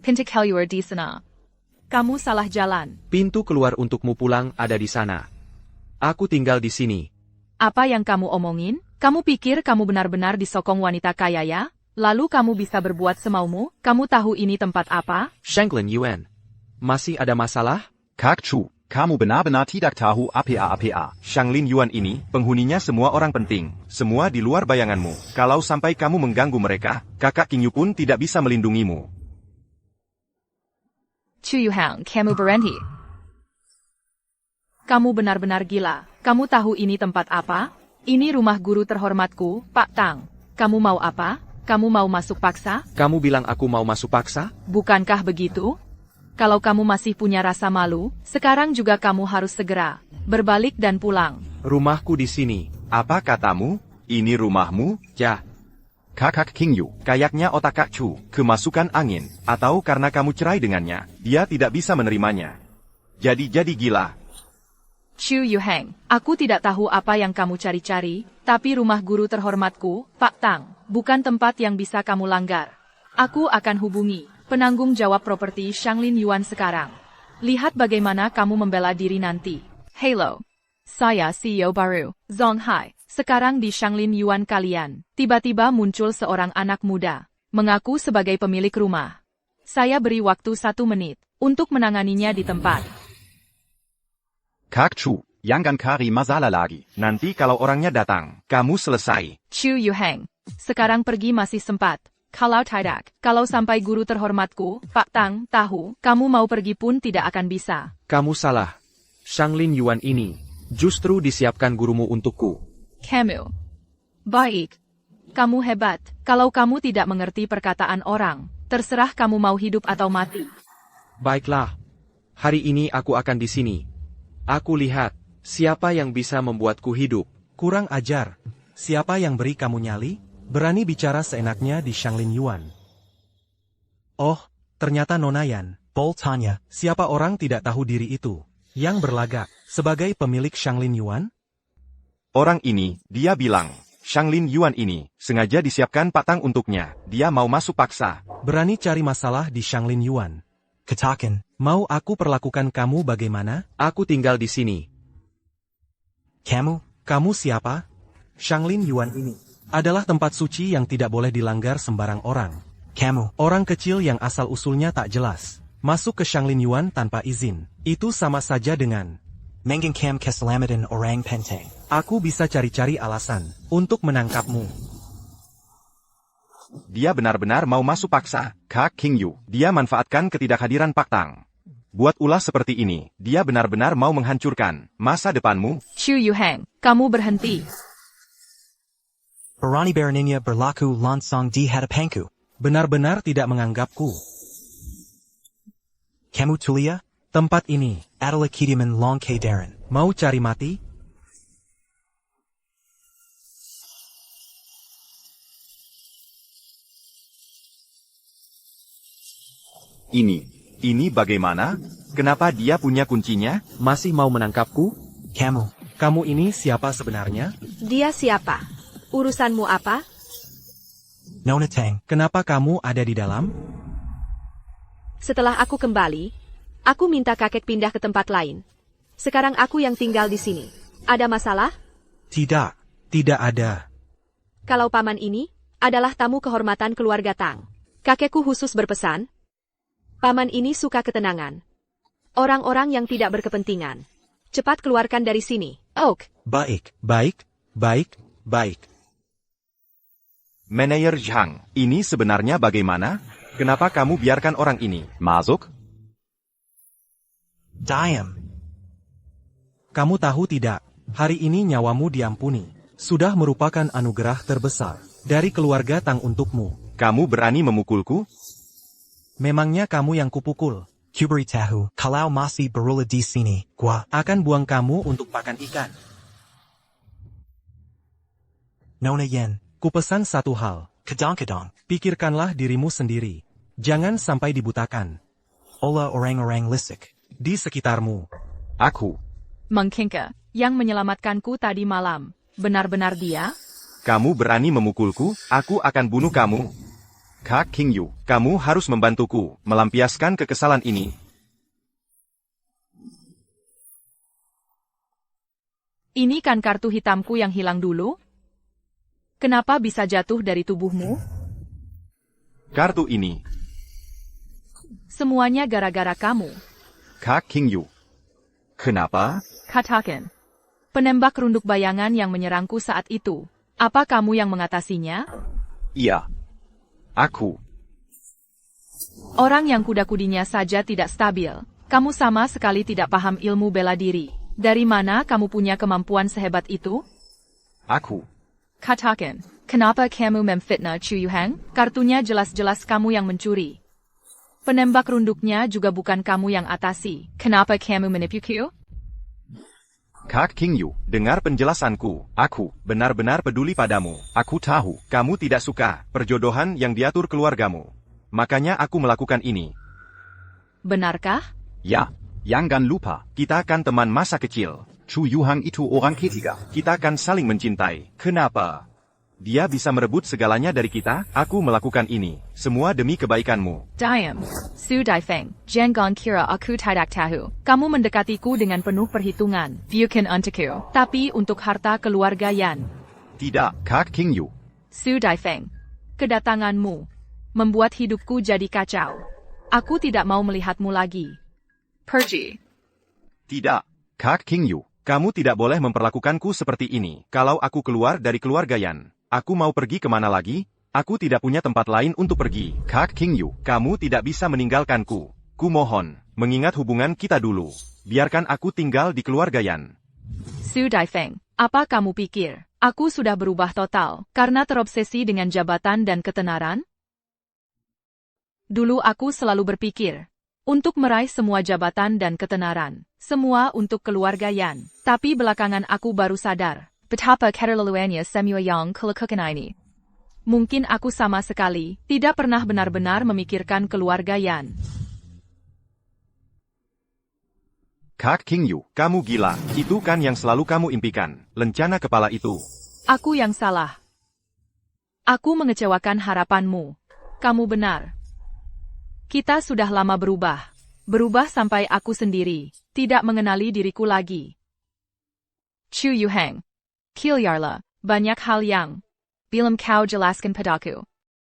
Pintu keluar di sana. Kamu salah jalan. Pintu keluar untukmu pulang ada di sana. Aku tinggal di sini. Apa yang kamu omongin? Kamu pikir kamu benar-benar disokong wanita kaya ya? Lalu kamu bisa berbuat semaumu? Kamu tahu ini tempat apa? Shenglin Yuan. Masih ada masalah? Kak Chu, kamu benar-benar tidak tahu apa-apa. Shanglin Yuan ini, penghuninya semua orang penting. Semua di luar bayanganmu. Kalau sampai kamu mengganggu mereka, kakak King Yu pun tidak bisa melindungimu. Chu Yuheng, kamu berhenti. Kamu benar-benar gila. Kamu tahu ini tempat apa? Ini rumah guru terhormatku, Pak Tang. Kamu mau apa? Kamu mau masuk paksa? Kamu bilang aku mau masuk paksa? Bukankah begitu? Kalau kamu masih punya rasa malu, sekarang juga kamu harus segera berbalik dan pulang. Rumahku di sini. Apa katamu? Ini rumahmu? Ya. Kakak King Yu, kayaknya otak Kak Chu kemasukan angin, atau karena kamu cerai dengannya, dia tidak bisa menerimanya. Jadi gila. Chu Yuheng, aku tidak tahu apa yang kamu cari-cari, tapi rumah guru terhormatku, Pak Tang, bukan tempat yang bisa kamu langgar. Aku akan hubungi penanggung jawab properti Shanglin Yuan sekarang. Lihat bagaimana kamu membela diri nanti. Halo. Saya CEO baru, Zhong Hai. Sekarang di Shanglin Yuan kalian. Tiba-tiba muncul seorang anak muda. Mengaku sebagai pemilik rumah. Saya beri waktu 1 menit untuk menanganinya di tempat. Kak Chu, Yangan Kari Masala lagi. Nanti kalau orangnya datang, kamu selesai. Chu Yuheng. Sekarang pergi masih sempat. Kalau tidak, kalau sampai guru terhormatku, Pak Tang, tahu, kamu mau pergi pun tidak akan bisa. Kamu salah. Shanglin Yuan ini justru disiapkan gurumu untukku. Kamu. Baik. Kamu hebat. Kalau kamu tidak mengerti perkataan orang, terserah kamu mau hidup atau mati. Baiklah. Hari ini aku akan di sini. Aku lihat siapa yang bisa membuatku hidup. Kurang ajar. Siapa yang beri kamu nyali? Berani bicara seenaknya di Shanglin Yuan. Oh, ternyata Nona Yan. Bol Tanya. Siapa orang tidak tahu diri itu? Yang berlagak sebagai pemilik Shanglin Yuan? Orang ini, dia bilang, Shanglin Yuan ini, sengaja disiapkan Pak Tang untuknya. Dia mau masuk paksa. Berani cari masalah di Shanglin Yuan. Katakan. Mau aku perlakukan kamu bagaimana? Aku tinggal di sini. Kamu? Kamu siapa? Shanglin Yuan ini adalah tempat suci yang tidak boleh dilanggar sembarang orang. Kamu? Orang kecil yang asal-usulnya tak jelas. Masuk ke Shanglin Yuan tanpa izin. Itu sama saja dengan Mengang Kam Keselamatan Orang Penteng. aku bisa cari-cari alasan untuk menangkapmu. Dia benar-benar mau masuk paksa. Kak King Yu, Dia manfaatkan ketidakhadiran Pak Tang. Buat ulah seperti ini, dia benar-benar mau menghancurkan masa depanmu. Chu Yuheng, kamu berhenti. Berani beraninya berlaku langsung di hadapanku. Benar-benar tidak menganggapku. Kamu tulia? Tempat ini Adalah Kidiman Long K. Darren. mau cari mati? Ini bagaimana? Kenapa dia punya kuncinya? Masih mau menangkapku? Kamu? Kamu ini siapa sebenarnya? Dia siapa? Urusanmu apa? Nona Tang. Kenapa kamu ada di dalam? Setelah aku kembali, aku minta kakek pindah ke tempat lain. Sekarang aku yang tinggal di sini. Ada masalah? Tidak, tidak ada. Kalau paman ini adalah tamu kehormatan keluarga Tang. Kakekku khusus berpesan, paman ini suka ketenangan. Orang-orang yang tidak berkepentingan. Cepat keluarkan dari sini. Oak. Baik, baik, baik, baik. Manajer Zhang, ini sebenarnya bagaimana? Kenapa kamu biarkan orang ini masuk? Diam. Kamu tahu tidak, hari ini nyawamu diampuni. Sudah merupakan anugerah terbesar dari keluarga Tang untukmu. Kamu berani memukulku? Memangnya kamu yang kupukul? Kuberi tahu. Kalau masih berulah di sini, gua Akan buang kamu untuk pakan ikan. Nona Yen. Kupesan satu hal. Kadang-kadang. Pikirkanlah dirimu sendiri. Jangan sampai dibutakan. Ola orang-orang lisik. Di sekitarmu. Aku. Mengkengke, yang menyelamatkanku tadi malam. Benar-benar dia? Kamu berani memukulku? Aku akan bunuh kamu. Kak King Yu, Kamu harus membantuku melampiaskan kekesalan ini. Ini kan kartu hitamku yang hilang dulu? Kenapa bisa jatuh dari tubuhmu? Kartu ini. Semuanya gara-gara kamu. Kak King Yu. Kenapa? Katakan. Penembak runduk bayangan yang menyerangku saat itu. Apa kamu yang mengatasinya? Iya. Aku. Orang yang kuda-kudinya saja tidak stabil. Kamu sama sekali tidak paham ilmu bela diri. Dari mana kamu punya kemampuan sehebat itu? Aku. Katakan, kenapa kamu memfitnah Chu Yuheng? Kartunya jelas-jelas kamu yang mencuri. Penembak runduknya juga bukan kamu yang atasi. Kenapa kamu menipuku? Kak King Yu, Dengar penjelasanku. Aku benar-benar peduli padamu. aku tahu. Kamu tidak suka perjodohan yang diatur keluargamu. Makanya aku melakukan ini. Benarkah? Ya. Jangan lupa. Kita kan teman masa kecil. Chu Yuhang itu orang ketiga. Kita kan saling mencintai. Kenapa? Dia bisa merebut segalanya dari kita, aku melakukan ini. Semua demi kebaikanmu. Diam. Su Daifeng, jangan kira aku tidak tahu. Kamu mendekatiku dengan penuh perhitungan. Bukan untukku, tapi untuk harta keluarga Yan. Tidak, Kak King Yu. Su Daifeng, kedatanganmu membuat hidupku jadi kacau. Aku tidak mau melihatmu lagi. Pergi. Tidak. Kak King Yu. Kamu tidak boleh memperlakukanku seperti ini. Kalau aku keluar dari keluarga Yan, aku mau pergi kemana lagi? Aku tidak punya tempat lain untuk pergi. Kak King Yu. Kamu tidak bisa meninggalkanku. Kumohon, mengingat hubungan kita dulu. Biarkan aku tinggal di keluarga Yan. Su Daifeng, apa kamu pikir? Aku sudah berubah total karena terobsesi dengan jabatan dan ketenaran? Dulu aku selalu berpikir untuk meraih semua jabatan dan ketenaran, semua untuk keluarga Yan. Tapi belakangan aku baru sadar betapa keterlaluannya semua yang kulakukan ini. Mungkin aku sama sekali tidak pernah benar-benar memikirkan keluarga Yan. Kak King Yu. Kamu gila, itu kan yang selalu kamu impikan, lencana kepala itu. Aku yang salah. Aku mengecewakan harapanmu. Kamu benar. Kita sudah lama berubah. Berubah sampai aku sendiri tidak mengenali diriku lagi. Chu Yuheng. Kilyarla, banyak hal yang belum kau jelaskan padaku.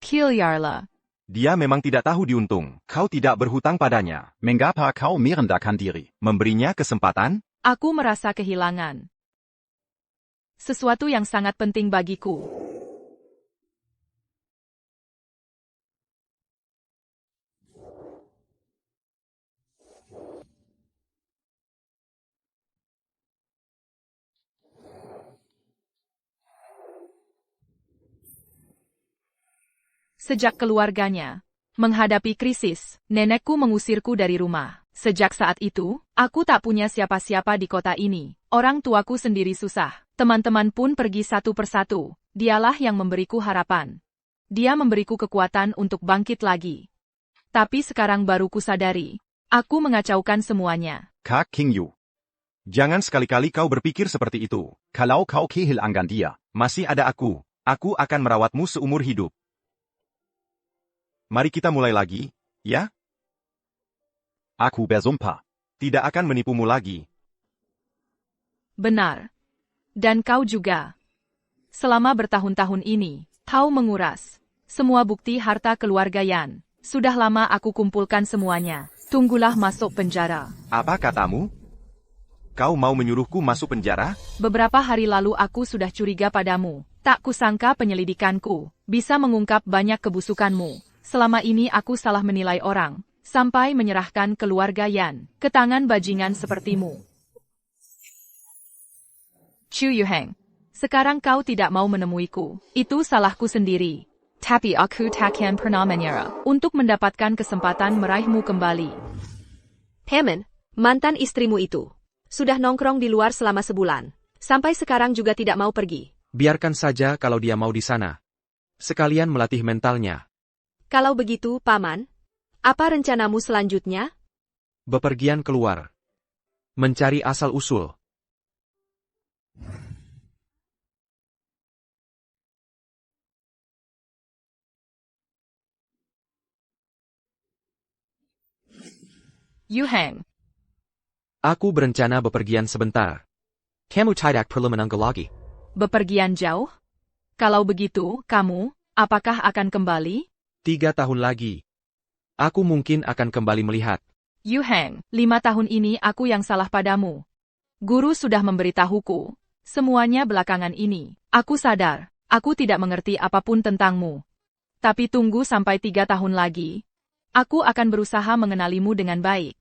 Kilyarla. Dia memang tidak tahu diuntung. Kau tidak berhutang padanya. Mengapa kau merendahkan diri? Memberinya kesempatan? Aku merasa kehilangan sesuatu yang sangat penting bagiku. Sejak keluarganya menghadapi krisis, nenekku mengusirku dari rumah. Sejak saat itu, aku tak punya siapa-siapa di kota ini. Orang tuaku sendiri susah. Teman-teman pun pergi satu persatu. Dialah yang memberiku harapan. Dia memberiku kekuatan untuk bangkit lagi. Tapi sekarang baru kusadari, aku mengacaukan semuanya. Kak King Yu. Jangan sekali-kali kau berpikir seperti itu. Kalau kau kehilangan dia, masih ada aku. Aku akan merawatmu seumur hidup. Mari kita mulai lagi, ya? Aku bersumpah. Tidak akan menipumu lagi. Benar. Dan kau juga. Selama bertahun-tahun ini, kau menguras semua bukti harta keluarga Yan. Sudah lama aku kumpulkan semuanya. Tunggulah masuk penjara. Apa katamu? Kau mau menyuruhku masuk penjara? Beberapa hari lalu aku sudah curiga padamu. Tak kusangka penyelidikanku bisa mengungkap banyak kebusukanmu. Selama ini aku salah menilai orang, sampai menyerahkan keluarga Yan ke tangan bajingan sepertimu. Chu Yuheng, sekarang kau tidak mau menemuiku. Itu salahku sendiri. Tapi aku takkan pernah menyerah untuk mendapatkan kesempatan meraihmu kembali. Paman, mantan istrimu itu sudah nongkrong di luar selama sebulan. Sampai sekarang juga tidak mau pergi. Biarkan saja kalau dia mau di sana. Sekalian melatih mentalnya. Kalau begitu, Paman, apa rencanamu selanjutnya? Bepergian keluar. Mencari asal-usul. Yuheng. Aku berencana bepergian sebentar. Kamu tidak perlu menunggu lagi. Bepergian jauh? Kalau begitu, kamu, apakah akan kembali? 3 tahun lagi. Aku mungkin akan kembali melihat. Yuheng, 5 tahun ini aku yang salah padamu. Guru sudah memberitahuku semuanya belakangan ini. Aku sadar, aku tidak mengerti apapun tentangmu. Tapi tunggu sampai 3 tahun lagi. Aku akan berusaha mengenalimu dengan baik.